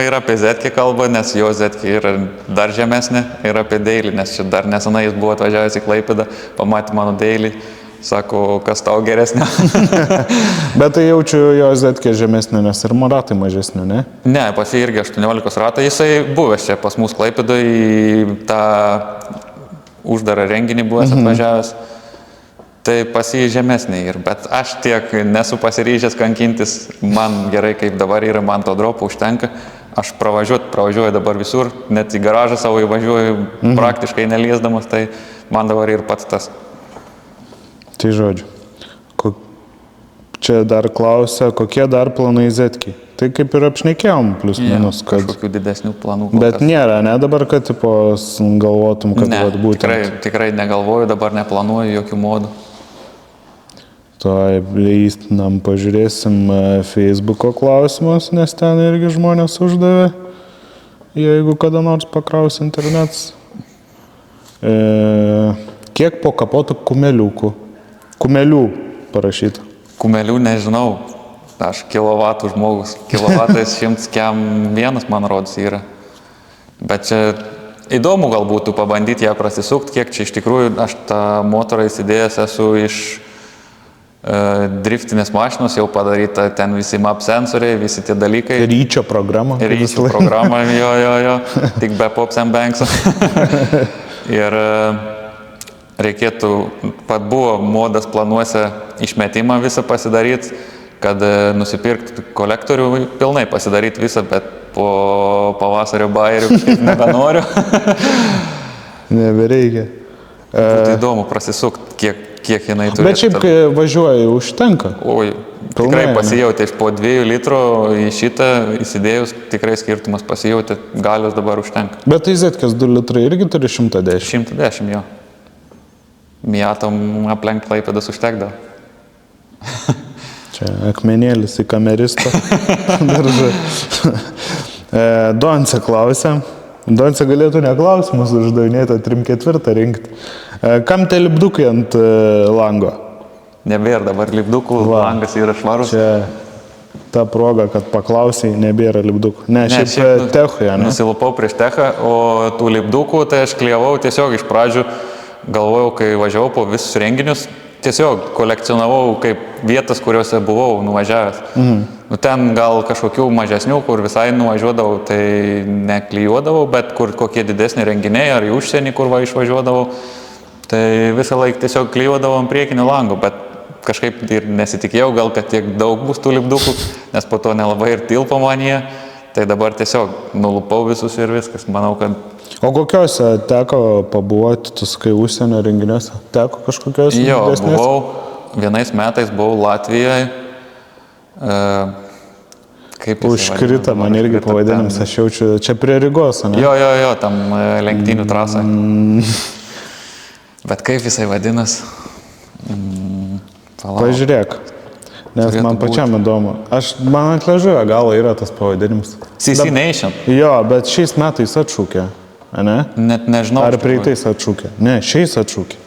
ir apie Zetkį kalba, nes jo Zetkė yra dar žemesnė, ir apie Daily, nes čia dar nesenai jis buvo atvažiavęs į Klaipėdą, pamatė mano Daily, sako, kas tau geresnė. Bet tai jaučiu jo Zetkė žemesnė, nes ir ratai mažesnė, ne? Ne, pas jį irgi 18 ratai, jisai buvęs čia pas mus Klaipėdoj į tą uždarą renginį buvęs atvažiavęs. Tai pas jį žemesnė ir, bet aš tiek nesu pasiryžęs kankintis, man gerai kaip dabar yra, man to dropo užtenka, aš pravažiuoju dabar visur, net į garažą savo įvažiuoju praktiškai neliesdamas, tai man dabar ir pats tas. Tai žodžiu, čia dar klausia, kokie dar planai Zetkiai? Tai kaip ir apšnekėjom, plus minus, kad... Kažkokių didesnių planų. Bet nėra, ne dabar, kad galvotum, kad būtent... Ne, tikrai negalvoju, dabar neplanuoju jokių modų. Tuoj leistinam pažiūrėsim Facebooko klausimus, nes ten irgi žmonės uždavė, jeigu kada nors pakraus internetas. Kiek po kapotų kumelių parašyta? Kumelių nežinau, aš kilovatų žmogus, kilovatais 100 kiam vienas, man rodos, yra. Bet čia įdomu gal būtų pabandyti ją prasisukti, kiek čia iš tikrųjų aš tą motorą įsidėjęs esu iš driftinės mašinos, jau padaryta ten visi map sensoriai, visi tie dalykai. Ryčio programa. Ryčio programa, jo, tik be Pops and Banks. Ir reikėtų, pat buvo modas planuose išmetimą visą pasidaryti, kad nusipirkti kolektorių pilnai pasidaryti visą, bet po pavasario bairių kažkaip nebenoriu. Nebereikia. Būtų įdomu prasisukti, kiek jinai turėtų. Bet šiaip, kai važiuoji, užtenka. Oi, tikrai pasijauti po 2 litrų į šitą įsidėjus, tikrai skirtumas pasijauti, galios dabar užtenka. Bet tai Zetkės 2 litrai irgi turi 110? 110, jo. Miatom aplenkt Klaipėdas užtekdavo. Čia akmenėlis į kameristą. Daržą. Donce klausia. Donce galėtų neklausimus uždavinėti, 3/4 rinkti. Kam te lipdukai ant lango? Nebėra dabar lipdukų, langas yra švarus. Čia ta proga, kad paklausiai, nebėra lipdukų. Ne, šiaip techui, ne? Nusilupau prieš techą, o tų lipdukų tai aš klijavau tiesiog iš pradžių, galvojau, kai važiavau po visus renginius, tiesiog kolekcionavau kaip vietas, kuriuose buvau nuvažiavęs. Ten gal kažkokių mažesnių, kur visai nuvažiuodavau, tai neklijuodavau, bet kur kokie didesni renginiai ar į užsienį, kur išvažiuodavau, tai visą laiką tiesiog klijuodavau ant priekinio lango, bet kažkaip ir nesitikėjau, gal kad tiek daug bus tų lipdukų, nes po to nelabai ir tilpo man jie, tai dabar tiesiog nulupau visus ir viskas, manau, kad... O kokiuose teko pabuvoti, tu sakai, užsienio renginiuose? Teko kažkokiuose didesnės? Jo, buvau, vienais metais buvau Latvijoje. Užkrita, man irgi pavadinimas, aš jaučiu, čia prie Rygos, ne? Jo, tam lenktynių trasą. Bet kaip jisai vadinas? Pažiūrėk. Nes Turėtų man pačiam įdomu. Man atležiuoja galą yra tas pavadinimas. CC Nation. Jo, bet šiais metais atšūkė, ne? Net nežinau. Ar praeitais atšūkė? Ne, šiais atšūkė.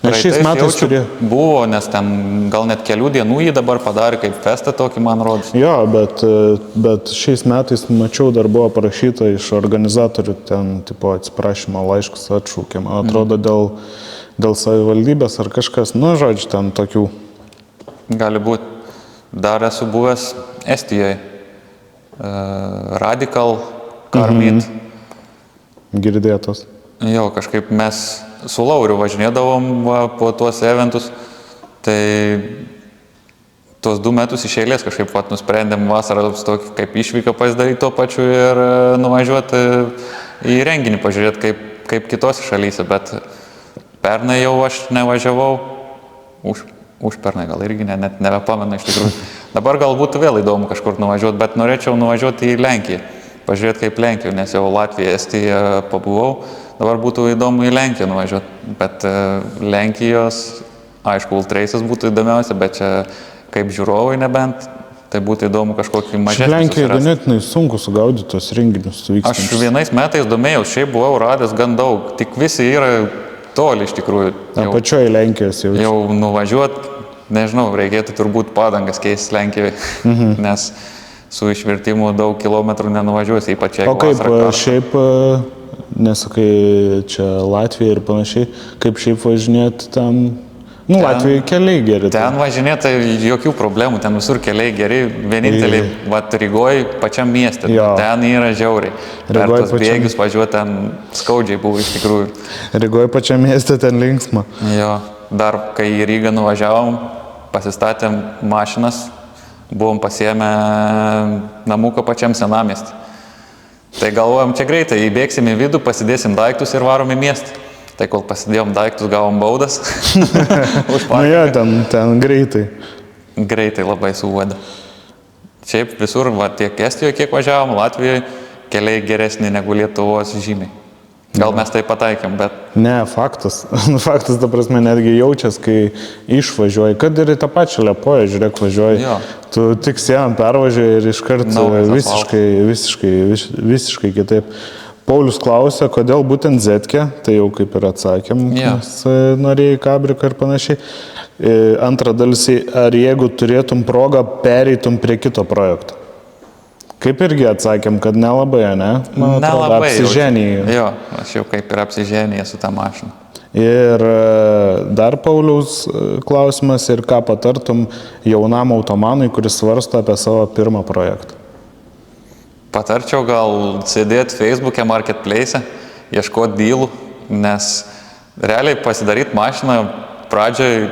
Nes šiais Praeitais metais jaučiu, buvo, nes ten gal net kelių dienų jį dabar padarė kaip festą tokį, man rodos. Jo, bet šiais metais mačiau, dar buvo parašyta iš organizatorių ten, tipo, atsiprašymo laiškus atšūkė. Man atrodo, dėl savivaldybės ar kažkas, nu, žodžiu, ten tokių. Gali būti. Dar esu buvęs Estijoje. Radical Car Meet. Girdėtos. Jo, kažkaip mes su Lauriu važinėdavom po tuos eventus, tai tuos 2 metus iš eilės kažkaip nusprendėm vasarą tokį kaip išvyką pasidaryti tuo pačiu ir nuvažiuoti į renginį, pažiūrėti kaip kitose šalyse, bet pernai jau aš nevažiavau, už pernai gal irgi net nebepamenu iš tikrųjų. Dabar gal būtų vėl įdomu kažkur nuvažiuoti, bet norėčiau nuvažiuoti į Lenkiją, pažiūrėti kaip Lenkiją, nes jau Latviją, Estiją pabuvau. Dabar būtų įdomu į Lenkiją nuvažiuoti, bet Lenkijos, aišku, ultraisas būtų įdomiausia, bet čia kaip žiūrovai nebent, tai būtų įdomu kažkokį mažesnį. Lenkijoje ganėtinai sunku sugaudyti tos renginius vykstančius. Aš vienais metais domėjau, šiaip buvau radęs gan daug, tik visi yra toli iš tikrųjų. Pačioje Lenkijos jau. Jau nuvažiuoti, nežinau, reikėtų turbūt padangas keisti Lenkijoje, nes su išvirtimu daug kilometrų nenuvažiuosi, ypač jeigu vasarą karštą. Šiaip, nesakai, čia Latvija ir panašiai, kaip šiaip važinėti ten, nu, Latvijoje keliai geri. Ten važinėti, tai jokių problemų, ten visur keliai geri, vieninteliai, Rygoje pačiam mieste, ten yra žiauriai. Per tos bėgius važiuoti ten skaudžiai buvo iš tikrųjų. Rygoje pačiam mieste ten linksma. Jo, dar kai į Rygą nuvažiavom, pasistatėm mašinas, buvom pasiėmę namuką pačiam senamiestį. Tai galvojom, čia greitai, įbėgsim į vidų, pasidėsim daiktus ir varom į miestą. Tai kol pasidėjom daiktus, gavom baudas. Nu jo, ten greitai. Greitai labai suvoda. Šiaip visur, tiek Estijoje, kiek važiavom, Latvijoje, keliai geresni negu Lietuvos žymiai. Gal mes tai pataikėm, bet... Ne, faktas. Faktas, ta prasme, netgi jaučias, kai išvažiuoji. Kad ir į tą pačią Liepoją, žiūrėk, važiuoji. Jo. Tu tik sieną pervažiuoji ir iškart visiškai kitaip. Paulius klausė, kodėl būtent Zetke, tai jau kaip ir atsakėm, nes norėjai kabriką ir panašiai. Antra dalis, ar jeigu turėtum progą, pereitum prie kito projekto? Kaip irgi atsakėm, kad nelabai, ne? Man atrodo, apsiženijai. Jo, aš jau kaip ir apsiženijai su tą mašiną. Ir dar Pauliaus klausimas, ir ką patartum jaunam automanui, kuris svarsto apie savo pirmą projektą? Patarčiau gal sėdėti Facebook'e marketplace, ieškoti dylų, nes realiai pasidaryti mašiną pradžioj,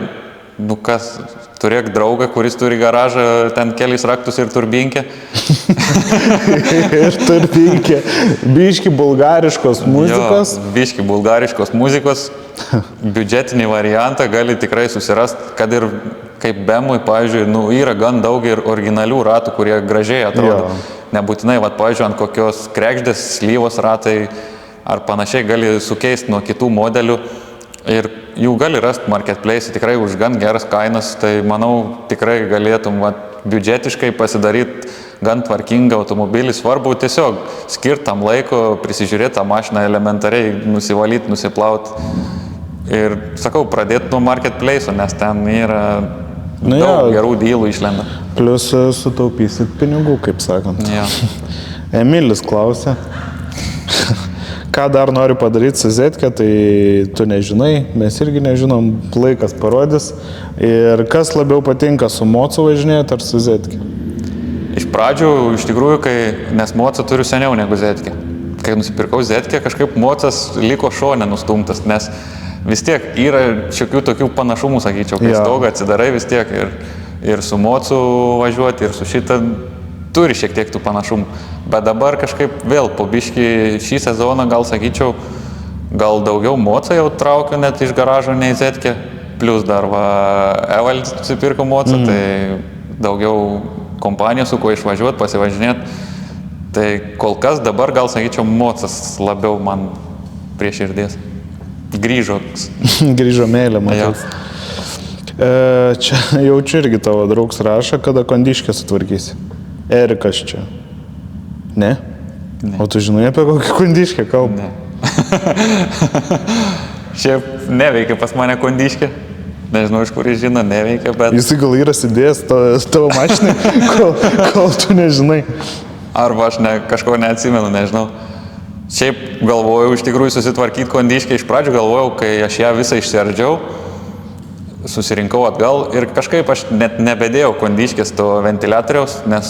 nu kas, turėk draugą, kuris turi garažą, ten kelis raktus ir turbinkę. Ir turbinkę. Biški bulgariškos muzikos. Jo, biški bulgariškos muzikos. Biudžetinį variantą gali tikrai susirasti, kad ir kaip Bemui, pavyzdžiui, nu, yra gan daug ir originalių ratų, kurie gražiai atrodo. Jo. Nebūtinai, pavyzdžiui, ant kokios krekždės, slyvos ratai ar panašiai gali sukeisti nuo kitų modelių. Ir jų gali rasti marketplace tikrai už gan geras kainas, tai manau tikrai galėtum biudžetiškai pasidaryti gan tvarkingą automobilį. Svarbu tiesiog skirtam laiko, prisižiūrėti tą mašiną elementariai, nusivalyti, nusiplauti. Ir sakau, pradėti nuo marketplace, nes ten yra daug gerų dylų išlenda. Plius sutaupysit pinigų, kaip sakant. Ja. Emilis klausė. Ką dar noriu padaryti su Zetke, tai tu nežinai, mes irgi nežinom, laikas parodys. Ir kas labiau patinka, su Mocu važinėti ar su Zetke? Iš pradžių, iš tikrųjų, nes Mocą turiu seniau negu Zetke. Kai nusipirkau Zetke, kažkaip Mocas liko šone nustumtas, nes vis tiek yra šiokių tokių panašumų, sakyčiau, kai stogą atsidarai vis tiek ir su Mocu važiuoti, ir su šitą turi šiek tiek tų panašumų. Bet dabar kažkaip vėl po biškį šį sezoną gal sakyčiau, gal daugiau Mocą jau traukiu net iš garažo nei Zetke. Plius dar Evald susipirko Mocą, tai daugiau kompanijų su kuo išvažiuoti, pasivažinėti. Tai kol kas dabar gal sakyčiau Mocas labiau man prie širdies. Grįžo. Grįžo meilė, matas. Čia jaučiu irgi tavo draugs rašo, kada kondiškę sutvarkysi. Erikas čia. Ne? Ne. O tu žinai apie kokį kondiškę kalbą? Ne. Šiaip neveikia pas mane kondiškė. Nežinau, iš kur jis žino, neveikia, bet... Jis gal yra sėdėjęs tavo mašinai, kol tu nežinai. Arba aš kažko neatsimenu, nežinau. Šiaip galvojau iš tikrųjų susitvarkyti kondiškę. Iš pradžių galvojau, kai aš ją visą išsiardžiau, susirinkau atgal ir kažkaip aš net nebedėjau kondiškės to ventiliatoriaus, nes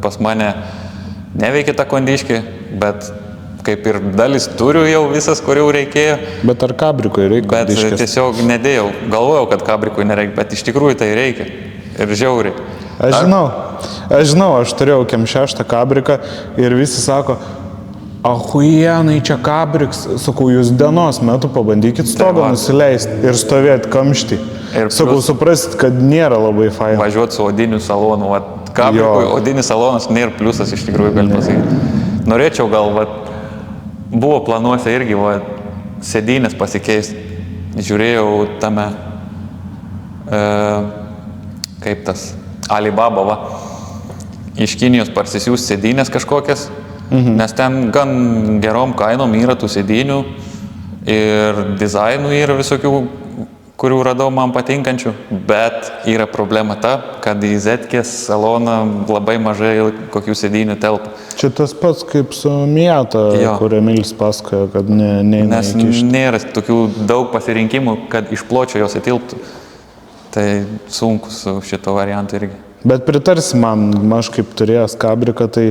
pas mane neveikia ta kondiškė, bet kaip ir dalis turiu jau visas, kur jau reikėjo. Bet ar kabrikui reikia Bet kondiškės? tiesiog nedėjau. Galvojau, kad kabrikui nereikia, bet iš tikrųjų tai reikia. Ir žiauriai. Aš žinau, aš turėjau M6 kabriką ir visi sako, ahuienai, čia kabriks, sakau, jūs dienos metu pabandykit stogą nusileisti ir stovėti kamštį. Ir Sakau, suprasit, kad nėra labai faina. Važiuoti su odiniu salonu. Kabrikui odinis salonas nėra pliusas, iš tikrųjų galiu pasakyti. Norėčiau gal, buvo planuose irgi sėdynės pasikeisti. Žiūrėjau tame, kaip tas, Alibaba, iš Kinijos parsisiųs sėdynės kažkokias, nes ten gan gerom kainom yra tų sėdynių ir dizainų yra visokių, kurių radau man patinkančių, bet yra problema ta, kad į Zetkės saloną labai mažai kokių sėdynių telpa. Čia tas pats kaip su Miata, kur Emilis pasakojo, kad neina Nes įkišti. nėra tokių daug pasirinkimų, kad iš pločio jos įtilptų. Tai sunku su šito variantu irgi. Bet pritarsi man, aš kaip turėjęs kabriką, tai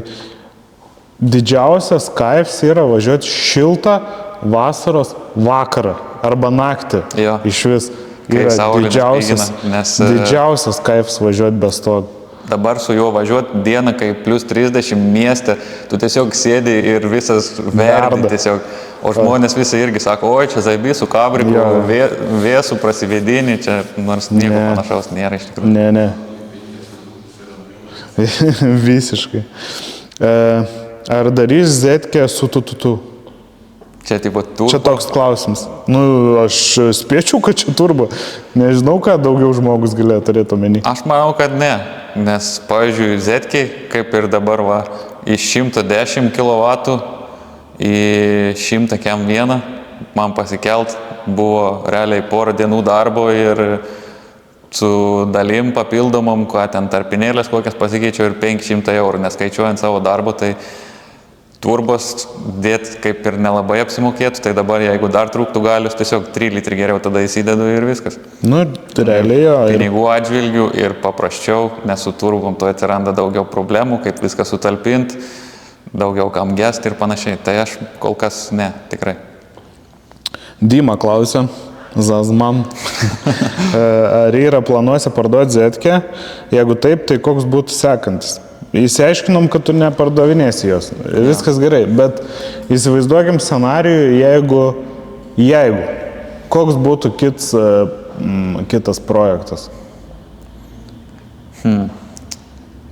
didžiausias kaifs yra važiuoti šiltą vasaros vakarą arba naktį. Jo. Iš vis Kai yra saulė didžiausias, nespigina, nes, didžiausias kaifs važiuoti be stogo. Dabar su juo važiuoti dieną, kai plus 30 mieste, tu tiesiog sėdi ir visas verdi Verda. tiesiog. O žmonės visi irgi sako, oi, čia zaibi su kabriku, Jo. vėsų prasidėdini, čia nors nieko Ne. panašaus nėra iš tikrųjų. Ne. Visiškai. Ar darys Zetkę su tututu? Čia tipo turbo. Čia toks klausimas. Aš spėčiau, kad čia turbo. Nežinau, ką daugiau žmogus galėjo turėti omeny. Aš manau, kad ne, nes, pavyzdžiui, Zetkiai, kaip ir dabar, iš 110 kW į 100 KM1 man pasikelt buvo realiai porą dienų darbo ir su dalim papildomom, ką ten tarpinėlės kokias pasikeičiau ir 500 eurų, neskaičiuojant savo darbo, tai turbos dėt kaip ir nelabai apsimokėtų, tai dabar jeigu dar trūktų galius, tiesiog 3 litrį geriau tada įsidedu ir viskas. Realiai jo. Pinigų atžvilgių ir paprasčiau, nes su turbom to atsiranda daugiau problemų, kaip viską sutalpinti, daugiau kam gesti ir panašiai. Tai aš kol kas ne, tikrai. Dima klausia, Zazman, ar yra planuose parduoti Zetkę? Jeigu taip, tai koks būtų sekantis? Įsiaiškinom, kad tu nepardavinėsi jos. Viskas gerai, bet įsivaizduokim scenarijų, jeigu koks būtų kitas projektas.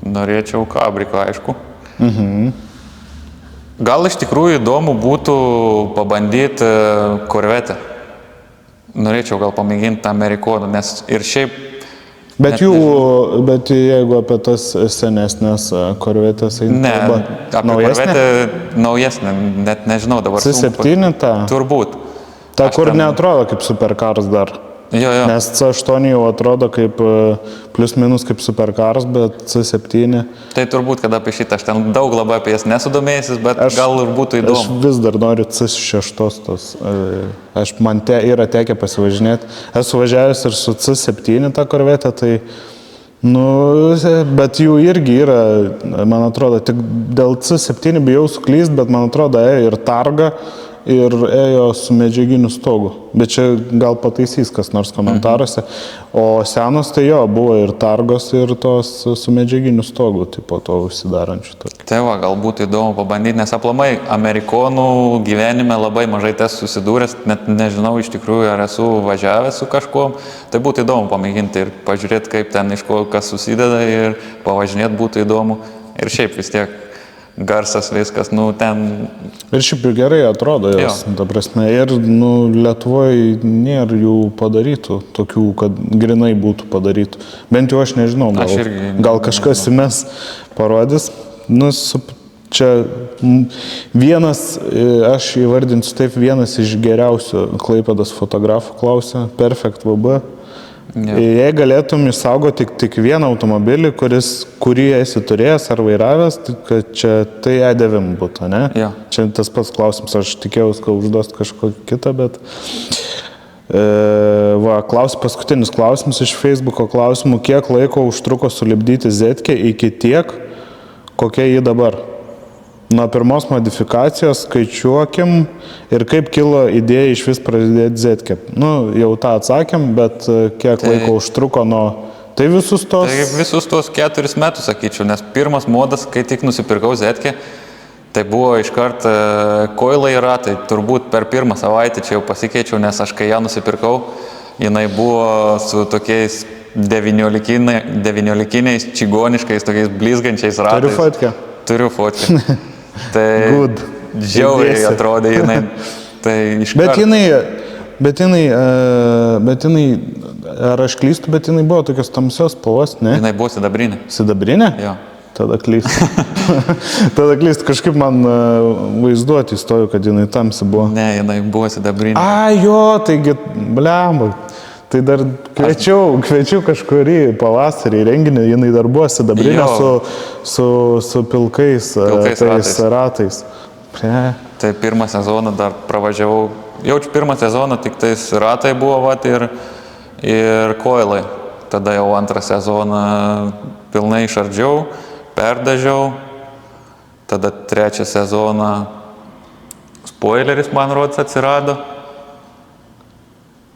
Norėčiau kabriko, aišku. Gal iš tikrųjų įdomu būtų pabandyti korvetę. Norėčiau gal pamėginti amerikoną, nes ir šiaip... Bet jeigu apie tas senesnės korvetės Ne, apie korvetę naujesnę, net nežinau dabar. C7 tą? Turbūt. Ta, kur neatrodo kaip superkaras dar. Jo. Nes C8 jau atrodo kaip plus minus kaip superkaras, bet C7... Tai turbūt, kad apie šitą, aš ten daug labai apie jas nesudomėjęs, bet gal ir būtų įdomu. Aš vis dar noriu C6 tos. Man yra tekę pasivažinėti. Esu važiavęs ir su C7 tą korvetę, tai... bet jų irgi yra, man atrodo, tik dėl C7 bijau suklyst, bet man atrodo, ir targa, ir ėjo su medžiaginiu stogu. Bet čia gal pataisys kas nors komentaruose. O senos tai jo, buvo ir targos, ir tos su medžiaginiu stogu, tipo to užsidarančių. Tai va, galbūt įdomu pabandyti, nes aplamai amerikonų gyvenime labai mažai tas susidūręs, net nežinau iš tikrųjų, ar esu važiavęs su kažkuom. Tai būtų įdomu pamėginti ir pažiūrėti, kaip ten iš ko kas susideda ir pavažinėti būtų įdomu. Ir šiaip vis tiek garsas, viskas, nu ten... Ir šiaip ir gerai atrodo jos, ta prasme. Ir Lietuvoje nėra jų padarytų, tokių, kad grinai būtų padarytų. Bent jau aš nežinau, gal kažkas įmes parodys. Čia vienas, aš įvardinsiu taip, vienas iš geriausių Klaipėdos fotografų klausė, Perfect VB. Jei galėtum išsaugoti tik vieną automobilį, kurį esi turėjęs ar vairavęs, čia tai E9 būtų, ne? Ja. Čia tas pats klausimas, aš tikėjausi, kad užduos kažkokį kitą, bet... paskutinis klausimas iš Facebooko klausimų, kiek laiko užtruko sulipdyti Zetkę iki tiek, kokia ji dabar? Nuo pirmos modifikacijos skaičiuokim ir kaip kilo idėja iš vis pradėti Zetkę. Jau tą atsakėm, bet kiek laiko užtruko nuo... Tai visus tos 4 metus, sakyčiau, nes pirmas modas, kai tik nusipirkau Zetkę, tai buvo iškart koilai ratai, turbūt per pirmą savaitę čia jau pasikeičiau, nes aš kai ją nusipirkau, jinai buvo su tokiais 19-iniais čigoniškais, tokiais blizgančiais ratais. Turiu fotkę? Turiu fotkę. Tai žiauriai atrodė jinai. Tai iškart... Bet jinai, ar aš klystu, bet jinai buvo tokios tamsios spalvos, ne? Jinai buvo sidabrinė. Sidabrinė? Jo. Tada klystu. Tada klystu, kažkaip man vaizduoti įstoju, kad jinai tamsi buvo. Ne, jinai buvo sidabrinė. Taigi, blemba. Tai dar kviečiau kažkurį pavasarį renginį, jinai dar buvo sidabrinė su pilkais ratais. Tai pirmą sezoną dar pravažiavau, jaučiu pirmą sezoną, tik tais ratai buvo ir koilai. Tada jau antrą sezoną pilnai išardžiau, perdažiau, tada trečią sezoną spoileris, man rodos, atsirado.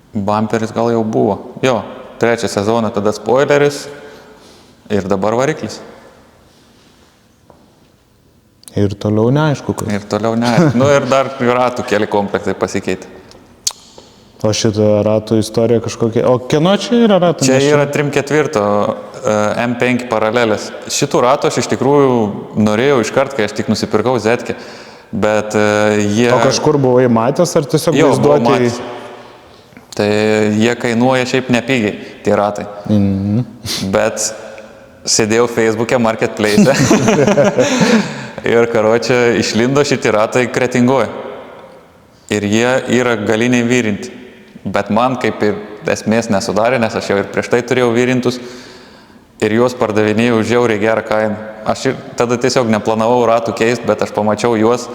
Bumperis gal jau buvo. Jo, trečią sezoną tada spoileris ir dabar variklis. Ir toliau neaišku. Ir toliau neaišku. Ir dar ratų keli komplektai pasikeitė. O šitą ratų istorija kažkokia... O kieno čia yra ratų? Čia yra 3/4 M5 paralelės. Šitų ratų aš iš tikrųjų norėjau iškart, kai aš tik nusipirkau Zetkę. Bet jie... O kažkur buvai matęs ar tiesiog vaizduoti? Tai jie kainuoja šiaip nepigiai, tie ratai. Bet sėdėjau Facebook'e marketplace ir karočią išlindo šitie ratai Kretingoje. Ir jie yra galiniai vyrinti. Bet man kaip ir esmės nesudarė, nes aš jau ir prieš tai turėjau vyrintus ir juos pardavinėjau žiauriai gerą kainą. Aš ir tada tiesiog neplanavau ratų keisti, bet aš pamačiau juos.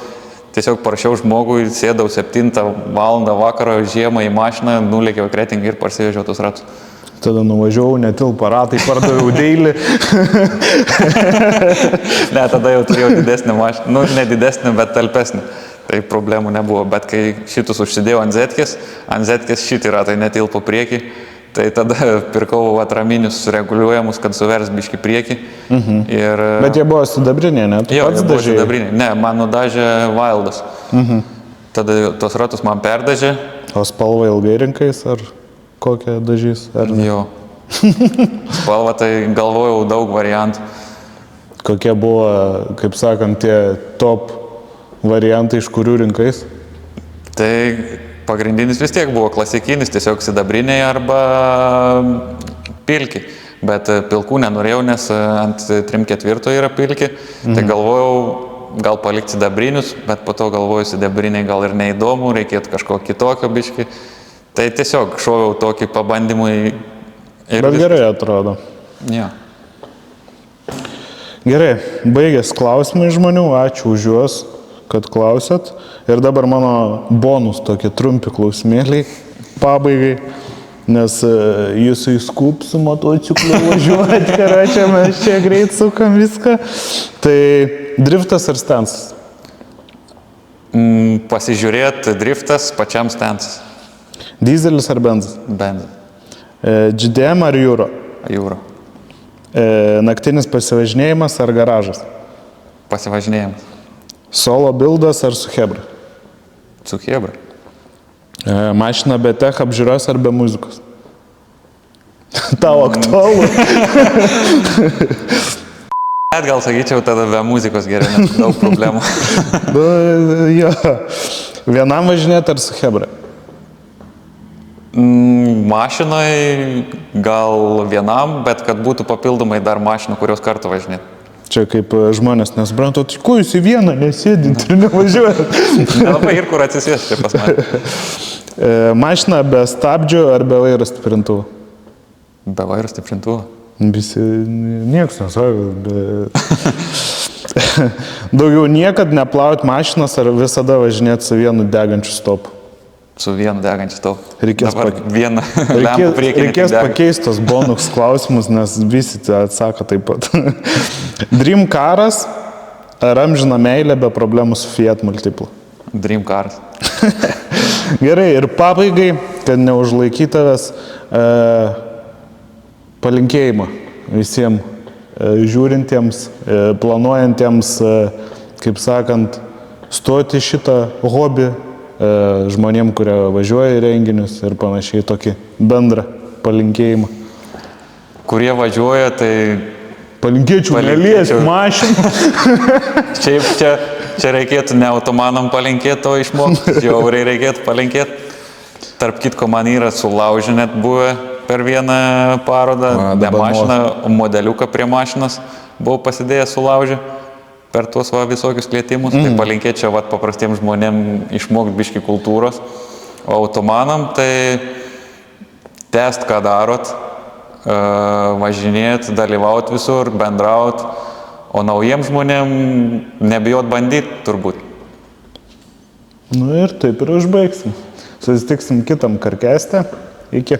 Tiesiog parašiau žmogui, sėdau 7 valandą vakaro žiemą į mašiną, nulėkiau Kretingą ir parsivežiau tus ratus. Tada nuvažiavau, netilpo ratai, pardaviau deilį. Ne, tada jau turėjau didesnį mašiną. Ne didesnį, bet talpesnį. Tai problemų nebuvo. Bet kai šitus užsidėjau ant Zetkės šitį ratai netilpo priekį, tai tada pirkau atraminius reguliuojamus, kad suvers biškį priekį. Bet jie buvo sidabrinė, ne? Jo, jie buvo sidabrinė. Ne, man nudažė Wildas. Tada tos ratus man perdažė. O spalva ilgai rinkais ar kokią dažys? Jo. Spalva tai galvojau daug variantų. Kokie buvo, kaip sakant, tie top variantai, iš kurių rinkais? Tai pagrindinis vis tiek buvo klasikinis, tiesiog sidabriniai arba pilki. Bet pilkų nenorėjau, nes ant 3/4 yra pilki. Tai galvojau, gal palikti sidabrinius, bet po to galvoju, sidabriniai gal ir neįdomu, reikėtų kažko kitokio biškį. Tai tiesiog šoviau tokį pabandymui. Bet gerai atrodo. Ja. Gerai, baigės klausimai žmonių, ačiū už juos, kad klausėt. Ir dabar mano bonus tokie trumpi klausimėliai pabaigai, nes jūsų įskup su motociklu važiuoti, karočią, mes čia greit sukam viską. Tai driftas ar stansas? Pasižiūrėti driftas, pačiam stansas. Dizelis ar benzas? Benzas. GDM ar Euro? Euro. Naktinis pasivažinėjimas ar garažas? Pasivažinėjimas. Solo buildas ar su Hebra? Su Hebra. Mašina be tech apžiūros ar be muzikos? Tau aktualu. Net gal sakyčiau, tada be muzikos geriau, nes daug problemų. Nu, jo. Vienam važinėti ar su Hebra? Mašinoj gal vienam, bet kad būtų papildomai dar mašinų, kurios kartu važinėti. Čia kaip žmonės nesuprantu, tai ko jūs į vieną nesėdint ir nevažiuojat? Nelabai ir kur atsisėsti čia pas mane. Mašina be stabdžių ar be vairo stiprintuvo? Be vairo stiprintuvo. Visi, nieks nesako, bet... Daugiau niekad neplaut mašinas ar visada važinėti su vienu degančiu stopu? Su vienu degančiu stopu. Reikės, vieną lempą priekinį. Reikės pakeisti tos bonus klausimus, nes visi atsako taip pat. Dream Caras ar amžina meilė be problemų su Fiat Multipla? Dream Cars. Gerai, ir pabaigai, kad neužlaikytavęs, palinkėjimą visiems žiūrintiems, planuojantiems, kaip sakant, stoti šitą hobį žmonėm, kurie važiuoja į renginius ir panašiai, tokį bendrą palinkėjimą. Kurie važiuoja, tai... Palinkėčiau neliesti mašiną. Šiaip čia reikėtų ne automanam palinkėti, o išmokti, žiauriai reikėtų palinkėti. Tarp kitko, man yra sulaužę net buvę per vieną parodą, ne mašiną, modeliuką prie mašinos buvau pasidėjęs sulaužę per tuos visokius kvietimus. Tai palinkėčiau paprastiems žmonėm išmokti biškį kultūros, o automanam tai tęst, ką darot, važinėt, dalyvaut visur, bendraut, o naujiems žmonėm nebijot bandyti turbūt. Nu ir taip ir užbaigsim. Susitiksim kitam karkeste. Iki.